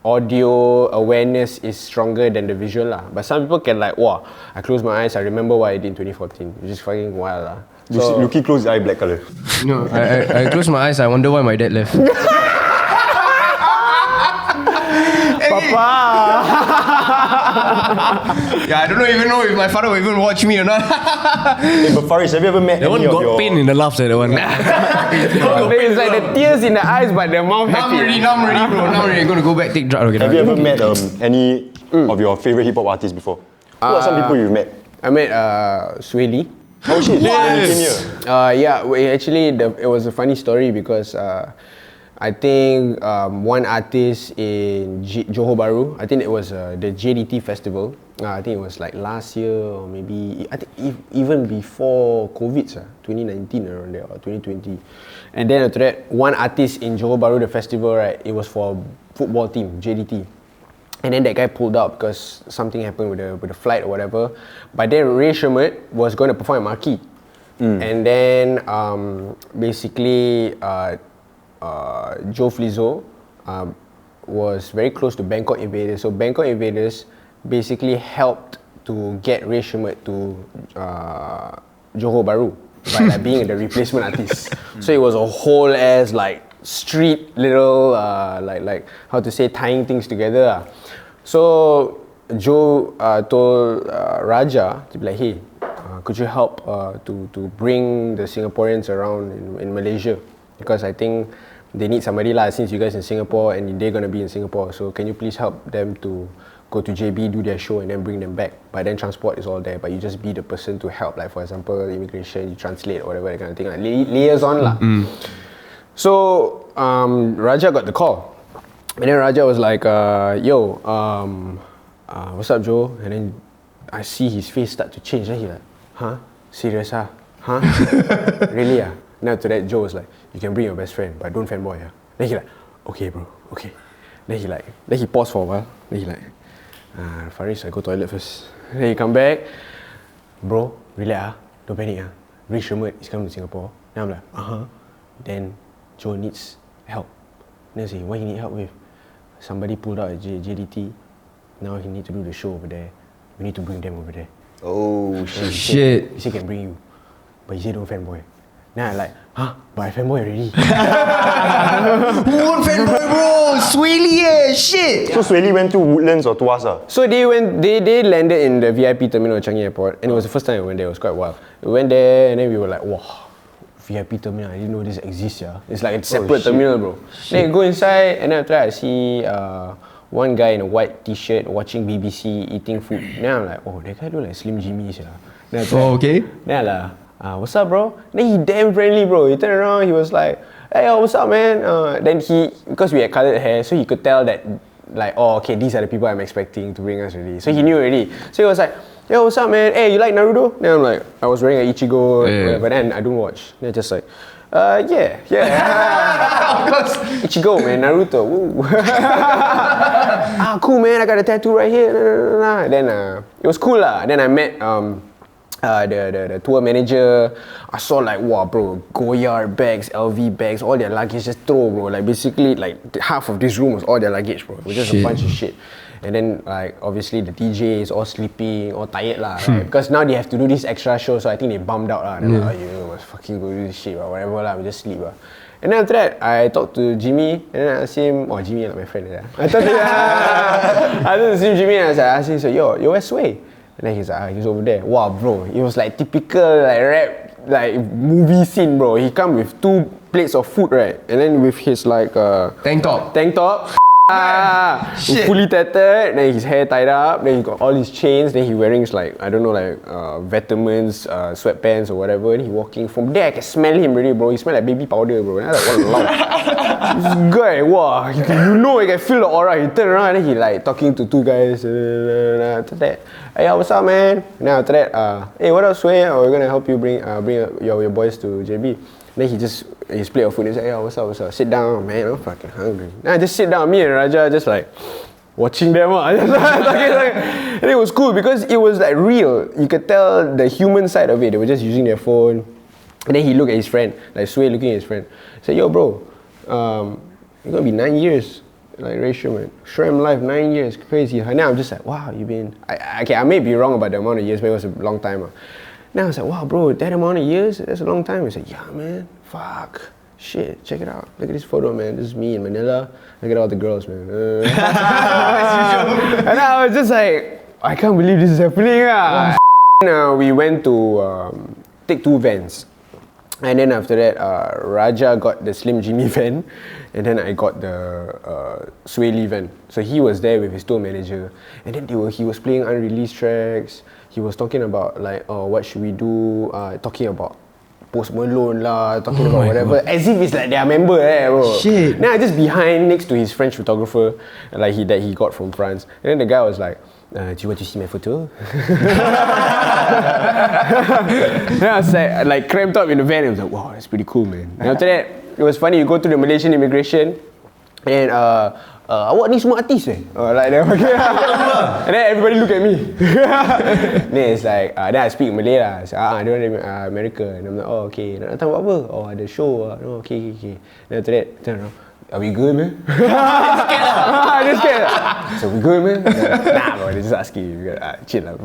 audio awareness is stronger than the visual lah. But some people can like, wow, I close my eyes, I remember what I did in 2014. It's just fucking wild lah. So, Lucky close the eye black colour. No, I close my eyes, I wonder why my dad left. Papa! Yeah, I don't even know if my father will even watch me or not. Hey, but Fariz, have you ever met that one any of got your... pain in the laughs, that one. It's like the tears in the eyes, but the mouth Numb already, bro. Numb already. Gonna go back, take drugs. Have you ever met any of your favourite hip hop artists before? Who are some people you've met? I met Sway Lee. Oh shit, when you came here? It was a funny story because I think one artist in Johor Bahru, I think it was the JDT festival. I think it was like last year or maybe, I think even before COVID, 2019 around there or 2020. And then after that, one artist in Johor Bahru, the festival, right, it was for a football team, JDT. And then that guy pulled out because something happened with the flight or whatever. But then Ray Sherman was going to perform at Marquee. And then basically Joe Flizzo was very close to Bangkok Invaders. So Bangkok Invaders basically helped to get Ray Sherman to Johor Bahru by like being the replacement artist. So it was a whole ass like street little like how to say tying things together. So Joe told Raja to be like, hey, could you help to bring the Singaporeans around in Malaysia, because I think they need somebody lah, since you guys in Singapore and they're gonna be in Singapore. So can you please help them to go to JB, do their show and then bring them back. But then transport is all there, but you just be the person to help, like for example immigration, you translate or whatever, that kind of thing, like liaison lah. So Raja got the call, and then Raja was like, yo, what's up Joe? And then I see his face start to change. Then he like, huh? Serious ah? Huh? Really ah? Then after that Joe was like, you can bring your best friend, but don't fanboy ah. Then he like, okay bro, okay. Then he paused for a while. Then he like, Fariz, I go toilet first. Then he come back, bro, relax ah, don't panic ah. Ray Sherman is coming to Singapore. Then I'm like, Then Joe needs help. Then I say, what he need help with? Somebody pulled out a JDT. Now he need to do the show over there. We need to bring them over there. Oh shit. He said can bring you, but he said don't fanboy. Then I like, but I fanboy already. Who won't fanboy, bro? Swaley, shit. So Swaley went to Woodlands or Tuas ah? So they landed in the VIP terminal at Changi Airport, and it was the first time I went there. It was quite wild. We went there and then we were like, wow, VIP terminal, I didn't know this exists, yeah. It's like a separate terminal, bro. Then you go inside and then after that I see one guy in a white t-shirt watching BBC eating food. Then I'm like, oh, that guy look like Slim Jimmy, yeah. Then okay. Then I'm like, what's up bro? Then he damn friendly, bro. He turned around, he was like, hey, what's up, man? Then because we had colored hair, so he could tell that, like, oh, okay, these are the people I'm expecting to bring us already. So he knew already. So he was like, yo, what's up, man? Hey, you like Naruto? Then I'm like, I was wearing an Ichigo, but then I don't watch. They're just like, yeah. Of course. Ichigo, man, Naruto. Woo. Cool, man, I got a tattoo right here. Then it was cool lah. Then I met the tour manager. I saw like, wow, bro, Goyard bags, LV bags, all their luggage just throw, bro. Like basically, like half of this room was all their luggage, bro. It was just a bunch of shit. And then like obviously the DJ is all sleeping, all tired lah, right? Because now they have to do this extra show, so I think they bummed out lah. They're like, oh, you must fucking go do this shit or whatever lah, we just sleep lah. And then after that, I talked to Jimmy, and then I asked him, Jimmy like my friend. I talked to Jimmy and I asked him, so yo, where's Sway? And then he's like, he's over there. Wow, bro, it was like typical like rap, like movie scene, bro. He come with 2 plates of food, right? And then with his like Tank top. fully tattered, then his hair tied up, then he got all his chains, then he wearing his like, I don't know, like Veterans sweatpants or whatever, and he walking. From there I can smell him already, bro. He smell like baby powder, bro. And I was like, what this guy, wow, you can feel the aura. He turn around and then he like talking to 2 guys. After that, hey, what's up, man? And then after that, hey, what up, Sway? We're gonna help you bring your boys to JB. Then he split our food and said, hey, what's up? Sit down, man, I'm fucking hungry. Then I just sit down, me and Raja just like watching them. And it was cool because it was like real. You could tell the human side of it. They were just using their phone. And then he looked at his friend, like Sway looking at his friend. He said, yo, bro, it's gonna be 9 years. Like ratio, man. Shrimp life, 9 years, crazy. And now I'm just like, wow, you've been. I may be wrong about the amount of years, but it was a long time. Now I was like, wow, bro, that amount of years, that's a long time. He said, yeah, man, fuck, shit, check it out. Look at this photo, man. This is me in Manila. Look at all the girls, man. And I was just like, I can't believe this is happening. We went to take 2 vans. And then after that, Raja got the Slim Jimmy van, and then I got the Sway Lee van. So he was there with his tour manager, and then he was playing unreleased tracks. He was talking about like, what should we do? Talking about Post Malone lah, talking about whatever, as if it's like their member, bro. Shit. Now I just behind next to his French photographer, like that he got from France, and then the guy was like, do you want to see my photo? Then I was like cramped up in the van. I was like, wow, that's pretty cool, man. And after that, it was funny. You go to the Malaysian immigration, and awak ni semua artis like that. And then everybody look at me. Then it's like, then I speak Malay lah. I say, dia orang America. And I'm like, oh, okay. Nak datang buat apa? Oh, ada show. Oh, okay. Then after that, turn around. Are we good, man? Just scared. So we good, man? Nah, bro, they just asking. Chill lah.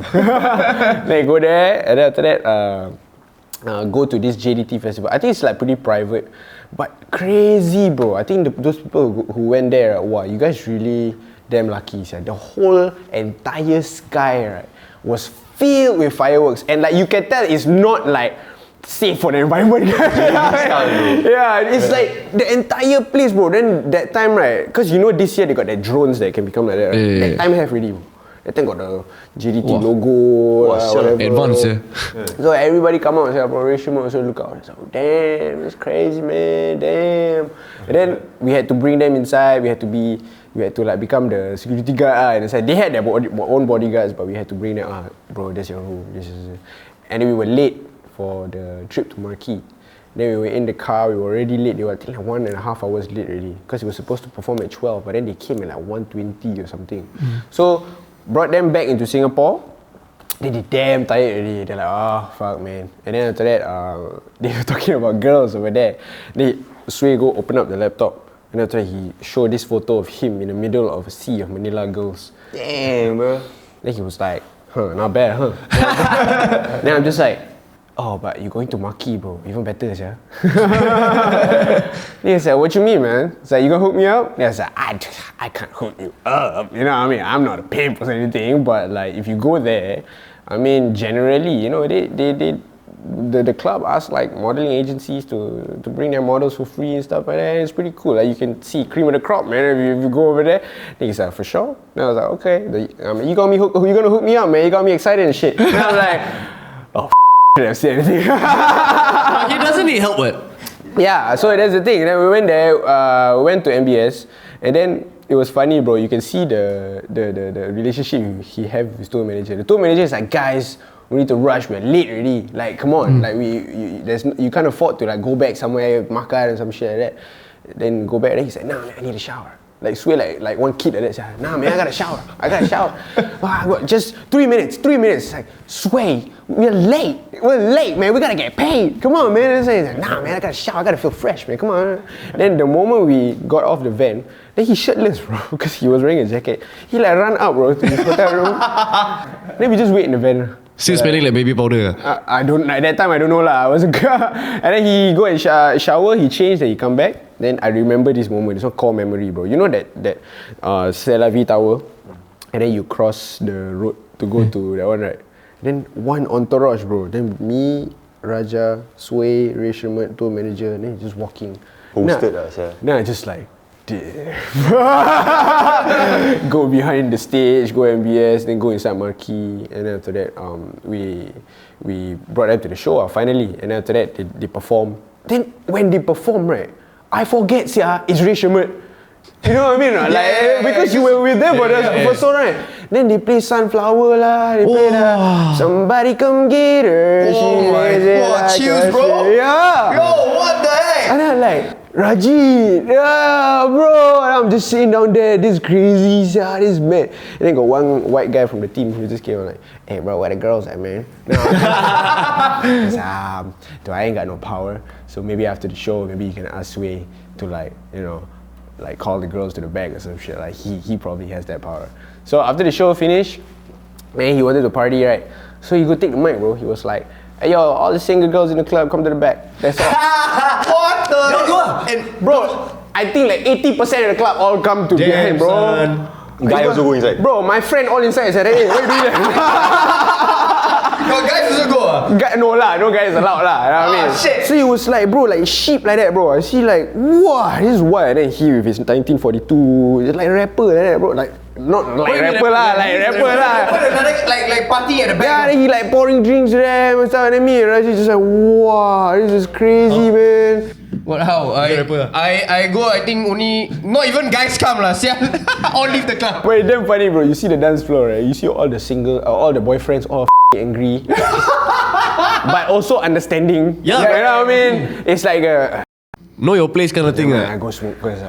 Then go there, and then after that, go to this JDT festival. I think it's like pretty private, but crazy, bro. I think those people who went there, wow, you guys really damn lucky. The whole entire sky, right, was filled with fireworks, and like you can tell, it's not like safe for the environment. Yeah, it's like the entire place, bro. Then that time, right, because you know this year they got the drones that can become like that, right? That time have already. That time got the JDT logo, whatever. Advanced, So everybody come out and say, bro, Rishima also look out. It's like, damn, it's crazy, man, damn. And then we had to bring them inside. We had to like become the security guard inside. They had their own bodyguards, but we had to bring them. Bro, that's your room. And then we were late for the trip to Marquee. Then we were in the car, we were already late. They were, I think, like 1.5 hours late already. Because we were supposed to perform at 12, but then they came at like 1:20 or something. So, brought them back into Singapore. They damn tired already. They're like, fuck, man. And then after that, they were talking about girls over there. Sway go open up the laptop. And after that, he showed this photo of him in the middle of a sea of Manila girls. Damn, bro. Then he was like, not bad, Then I'm just like, but you're going to Marquee, bro. Even better, yeah. He said, what you mean, man? It's like, you gonna hook me up? I said, I can't hook you up. You know what I mean? I'm not a pimp or anything, but like, if you go there, I mean, generally, you know, the club asks like modeling agencies to bring their models for free and stuff like that. It's pretty cool. Like, you can see cream of the crop, man, if you go over there. Then he said, for sure. And I was like, okay. You gonna hook me up, man. You got me excited and shit. And I was like, I didn't say anything. He doesn't need help, what? Yeah, so that's the thing. Then we went there, went to MBS, and then it was funny, bro. You can see the relationship he have with his tour manager. The tour manager is like, guys, we need to rush. We're late already. Like, come on. Like you can't afford to like go back somewhere, makan and some shit like that. Then go back. Then he's like, nah, man, I need a shower. Like swear like one kid like that. Nah, man, I gotta shower. Just 3 minutes. It's like, sway, we're late, man. We gotta get paid. Come on, man. He's like, nah, man, I gotta shower. I gotta feel fresh, man. Come on. Then the moment we got off the van, then he shirtless, bro, because he was wearing a jacket. He like run up, bro, to his hotel room. Then we just wait in the van. Still smelling like baby powder. I don't. At that time, I don't know lah. I was a girl. And then he go and shower. He changed. Then he come back. Then I remember this moment. It's one core memory, bro. You know that C'est la Vie Tower, and then you cross the road to go to that one, right? Then one entourage, bro. Then me, Raja, Sway, Ray Sherman, tour manager. And then just walking. Posted us, yeah. Then I just like, go behind the stage, go MBS, then go inside Marquee, and then after that, we brought them to the show finally, and then after that they perform. Then when they perform, right, I forget, it's Ray Sherman. You know what I mean? Because you were with them for so right. Then they play Sunflower lah, they play Somebody Come Get Her. Chills, bro. Yeah. Yo, what the heck? And I'm like, Raji, yeah, bro. And I'm just sitting down there, this crazy, this mad. And then got one white guy from the team who just came like, hey, bro, where the girls at, man? No. I ain't got no power. So maybe after the show, maybe you can ask Sway to like call the girls to the back or some shit. Like he probably has that power. So after the show finished, man, he wanted to party, right? So he go take the mic, bro. He was like, hey, yo, all the single girls in the club, come to the back. That's all. What the? And bro, I think like 80% of the club all come to behind, bro. Son. Guy also go inside. Bro, my friend all inside said, hey, what are you doing there? Your guys also go No guys allowed lah. You know what I mean? Shit. So he was like, bro, like sheep like that, bro. I see like, wow, this is what. And then he with his 1942, just like rapper like that, bro. Like not like rapper lah, like rapper lah. Like partying at the back. Yeah, then he like pouring drinks to them and stuff. And then me and Raji just like, wow, this is crazy, man. What, how? I go, I think only, not even guys come lah, all leave the club. But it's damn funny, bro. You see the dance floor, right? You see all the all the boyfriends all angry. But also understanding. Yeah, you know what I mean? It's like a know your place kind of thing. I go smoke first.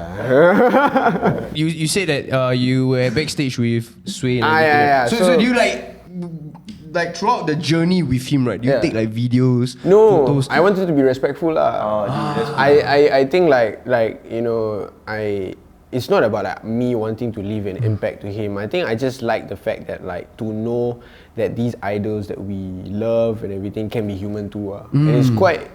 You said that you were backstage with Sway and everything. Yeah. So do you like throughout the journey with him, right? Do you take like videos? No, photos? I wanted to be respectful lah. I think like you know, it's not about like me wanting to leave an impact to him. I think I just like the fact that like to know that these idols that we love and everything can be human too. And it's quite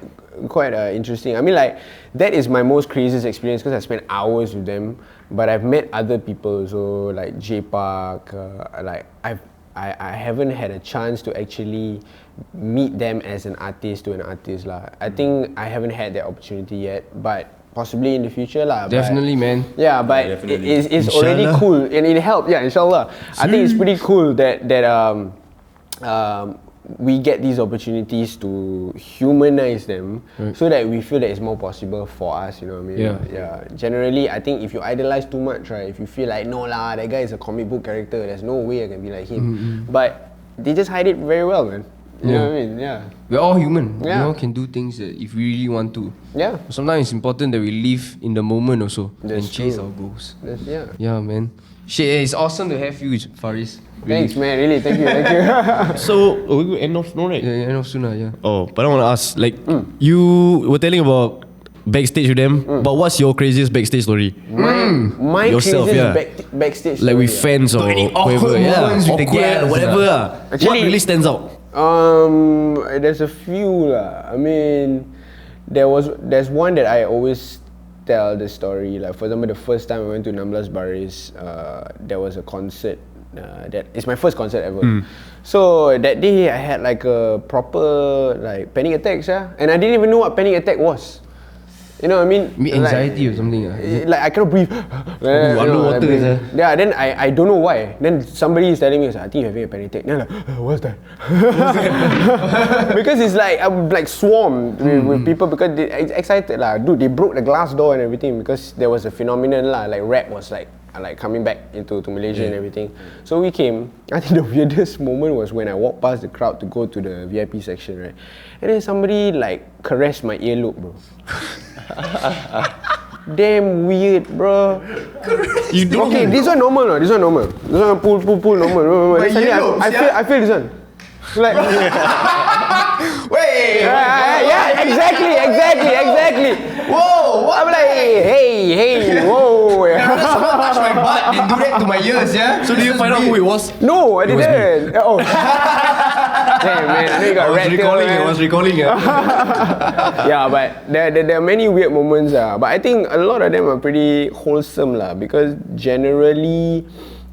interesting. I mean, like that is my most craziest experience because I spent hours with them. But I've met other people, so like J Park. Like I haven't had a chance to actually meet them as an artist to an artist lah. I think I haven't had that opportunity yet, but possibly in the future lah. Definitely, man. Yeah, but it's already cool and it helped. Yeah, inshallah. I think it's pretty cool that we get these opportunities to humanize them, so that we feel that it's more possible for us, you know what I mean? Yeah. Generally, I think if you idolize too much, right, if you feel like, no lah, that guy is a comic book character, there's no way I can be like him. But they just hide it very well, man. You know what I mean? Yeah. We're all human. Yeah. We all can do things that if we really want to. Yeah. Sometimes it's important that we live in the moment also and That's chase true. our goals. Yeah. Yeah, man. Shit, it's awesome to have you, Fariz. Really. Thanks, man. Really, thank you. So, we will end off now, right? Yeah, end of soon, yeah. Oh, but I want to ask, like, you were telling about backstage with them, but what's your craziest backstage story? My Yourself, craziest backstage Like with story, fans or any whoever, awkward moments with the awkward, girls, whatever. Actually- What really stands out? There's a few lah. I mean, there's one that I always tell the story. Like for example, the first time I went to 16 Baris, there was a concert. That it's my first concert ever. So that day I had like a proper like panic attack, and I didn't even know what panic attack was. You know what I mean? Me anxiety or something. Like I cannot breathe. underwater, sir. Yeah, then I don't know why. Then somebody is telling me, I think you're having a panic attack. Then I'm like, what's that? Because it's like I'm like swarmed with people because they excited lah. Dude, they broke the glass door and everything because there was a phenomenon lah. Like rap was like coming back to Malaysia and everything. So we came. I think the weirdest moment was when I walked past the crowd to go to the VIP section, right? And then somebody like caressed my earlobe, bro. Damn weird, bro. You don't. Okay, this one normal, no? This one normal. This one pull normal. My earlobe, I feel this one. Like, Wait. yeah, exactly. Whoa. What? I'm like, hey, whoa. Someone touch my butt and do that to my ears, yeah? So did you find out who it was? No, I didn't. Oh. Damn, man, I know you got red tail, I was recalling. Yeah, but there are many weird moments, but I think a lot of them are pretty wholesome lah, because generally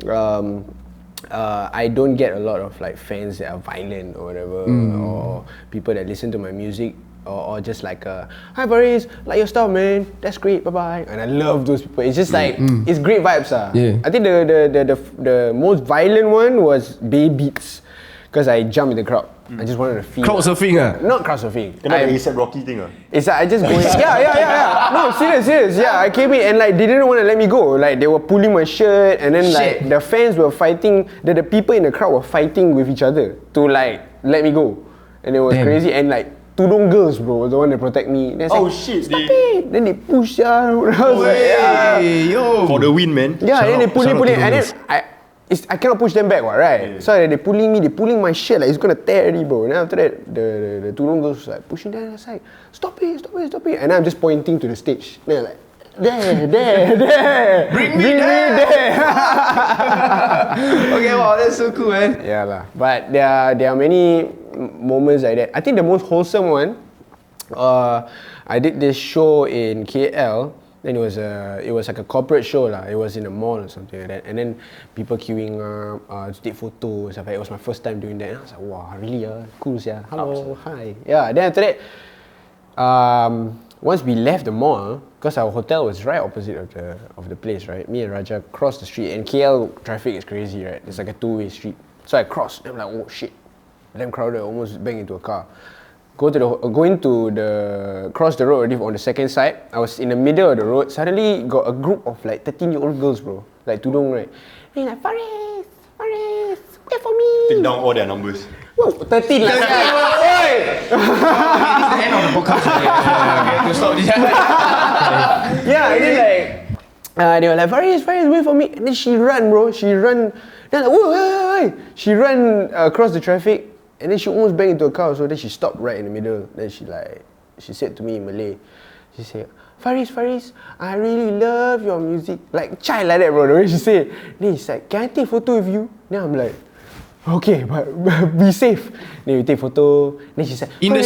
I don't get a lot of like fans that are violent or whatever, or people that listen to my music or just like hi Fariz, like your stuff, man, that's great, bye bye. And I love those people. It's just like it's great vibes. Yeah. I think the most violent one was Bay Beats, because I jumped in the crowd. I just wanted to feel Crowd surfing, not crowd surfing. Kena the ASAP Rocky thing. It's like I just go in. Yeah. No, serious. Yeah, I came in and like they didn't want to let me go. Like they were pulling my shirt, and then like the fans were fighting. The people in the crowd were fighting with each other to like let me go, and it was crazy. And like Tudong girls, bro, was the one that protect me. They Oh like, shit, stop it. Then they push. I was like, yeah. For the win, man. Yeah, and then they pulling, shout out and then Tudong I cannot push them back, right? So they pulling me, they pulling my shirt like it's gonna tear me, bro. And then after that, the Tudong girls was like pushing down the side. Stop it. And I'm just pointing to the stage. They're like, there. Bring me there. Okay, wow, that's so cool, man. Yeah lah. But there are many moments like that. I think the most wholesome one, I did this show in KL. Then it was like a corporate show lah. It was in a mall or something like that. And then people queuing up to take photos. Stuff like that. It was my first time doing that. And I was like, wow, really? Cool, yeah. Hello, hi. Yeah. Then after that, once we left the mall, because our hotel was right opposite of the place, right? Me and Raja crossed the street, and KL traffic is crazy, right? It's like a two-way street. So I crossed, and I'm like, oh shit, damn crowded, almost banged into a car. Cross the road already on the second side. I was in the middle of the road. Suddenly got a group of like 13-year-old girls, bro, like Tudong, right? And they're like, Fariz, wait for me. Take down all their numbers. Whoa, 13 like that. Hey! This is the end of the podcast. Okay, to stop this. Yeah, and then like they were like, Fariz, wait for me. And then she run, bro. Then I'm like, whoa, hey. She ran across the traffic, and then she almost banged into a car. So then she stopped right in the middle. Then she said to me in Malay, she said, Fariz, I really love your music. Like child like that, bro. The way she said. Then he's like, can I take a photo with you? Then I'm like, okay, but be safe. Then we take photo. Then she said, In the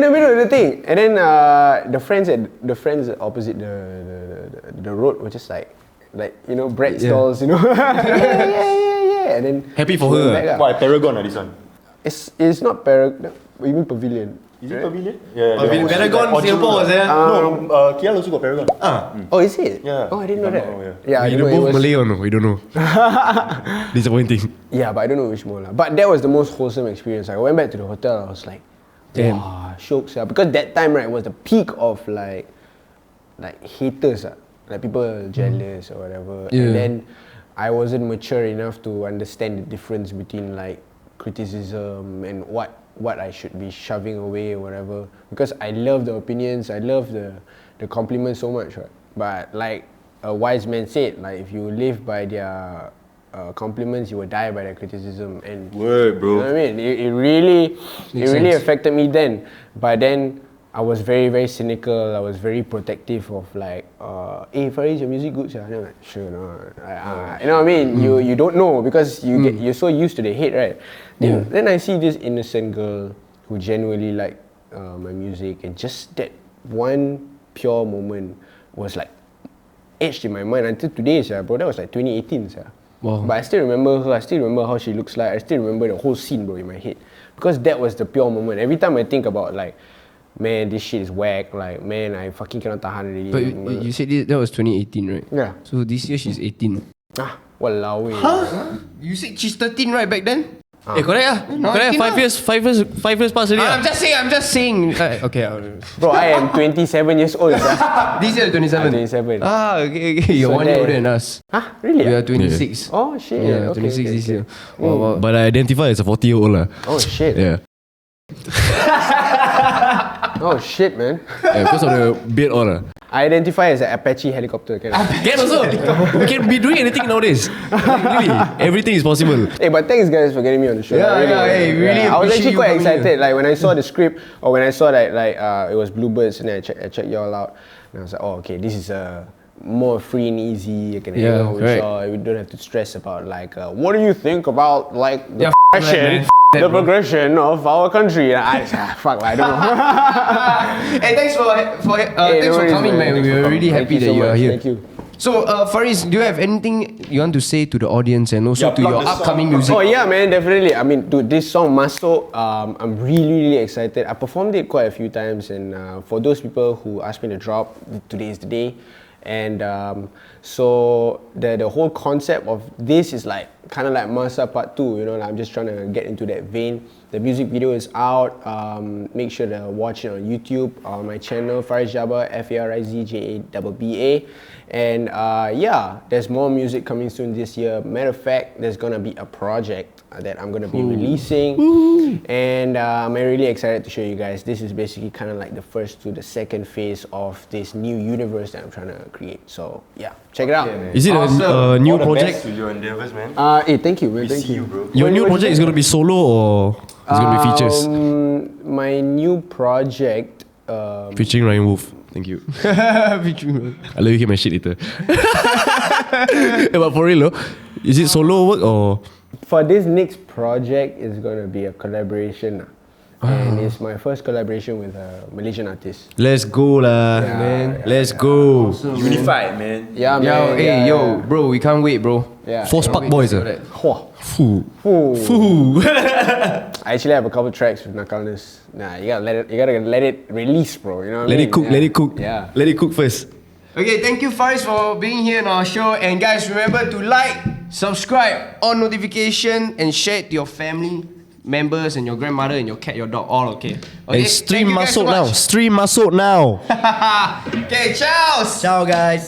middle of the thing. And then the friends opposite the road were just like bread stalls, yeah. And then Happy for her. Why, Paragon this one? It's not Paragon. You mean Pavilion? Is it Pavilion? Yeah. Paragon Singapore was there. No, KL also got Paragon. Oh, is it? Yeah. Oh, I didn't know that. Yeah, I you didn't know it both was. Malay or no? We don't know. Disappointing. Yeah, but I don't know which mall. But that was the most wholesome experience. I went back to the hotel. I was like, damn, shokes. Because that time, right, was the peak of like haters. Like people jealous or whatever. Yeah. And then I wasn't mature enough to understand the difference between like criticism and what I should be shoving away or whatever. Because I love the opinions, I love the compliments so much, right? But like a wise man said, like if you live by their compliments, you will die by their criticism. And Word, bro. you know what I mean? It really affected me then. But then I was very, very cynical. I was very protective of like, hey Fariz, your music good, sir? And I'm like, sure, no. You know what I mean? You don't know because you're so used to the hate, right? Then I see this innocent girl who genuinely liked my music, and just that one pure moment was like etched in my mind until today, sir, bro. That was like 2018, sir. Wow. But I still remember her. I still remember how she looks like. I still remember the whole scene, bro, in my head, because that was the pure moment. Every time I think about like man, this shit is whack. Like, man, I fucking cannot tahan already. But you said that was 2018, right? Yeah. So this year she's 18. Ah, walao. You said she's 13 right back then? correct ah. Correct. 5 years past already. I'm just saying. Okay. Bro, I am 27 years old. This year 27. 27. Okay. You're So 1 year that- older than us. Huh? Really? We are 26. Oh shit. Yeah, Okay, 26 this year. Wow. But I identify as a 40-year-old lah. Oh shit. Yeah. Oh shit, man. Because of the beard all lah. I identify as an Apache helicopter. Can I? Can also. We can be doing anything nowadays. Like, really, everything is possible. Hey, but thanks guys for getting me on the show. Yeah, hey, really I was appreciate actually you quite coming excited. Like when I saw the script or when I saw that it was Bluebird, and then I checked y'all out, and I was like, oh okay, this is more free and easy. I can hang out with y'all. We don't have to stress about like what do you think about like the progression, the progression of our country. I fuck, I don't know. Hey, thanks for coming, man. We are really happy that you are here. Thank you. So, Fariz, do you have anything you want to say to the audience and also to your upcoming music? Oh yeah, man, definitely. I mean, dude, this song Masuk, I'm really excited. I performed it quite a few times, and for those people who asked me to drop, today is the day. And so the whole concept of this is like kind of like Masa Part 2, you know, like I'm just trying to get into that vein. The music video is out. Make sure to watch it on YouTube, on my channel, Fariz Jabba, FarizJabba. And yeah, there's more music coming soon this year. Matter of fact, there's gonna be a project that I'm gonna be releasing. And I'm really excited to show you guys. This is basically kind of like the first to the second phase of this new universe that I'm trying to create. So yeah, check it out. Is it a new All the project? best with your endeavors, man. Hey, thank you, man. We Thank see you. you, bro. Your new project is going to be solo or it's going to be features? My new project. Featuring Ryan Wolf. Thank you. I'll let you hear my shit later. But for real, is it solo work or? For this next project, it's gonna be a collaboration, and it's my first collaboration with a Malaysian artist. Let's go lah, man. Let's go. Unified, man. Yeah, man. Yo, hey, yeah, yo, bro, we can't wait, bro. Yeah. Four Spark Boys. Whoa. Foo. Ooh. Foo. I actually have a couple tracks with Nakalness. Nah, you gotta let it release, bro. You know what I Let mean? it cook. Yeah. Let it cook. Yeah. Let it cook first. Okay, thank you, Fariz, for being here on our show. And guys, remember to like, subscribe, on notification, and share it to your family members and your grandmother and your cat, your dog, all okay. And stream thank you guys so Masuk now. much. Stream Masuk now. Okay, ciao. Ciao guys.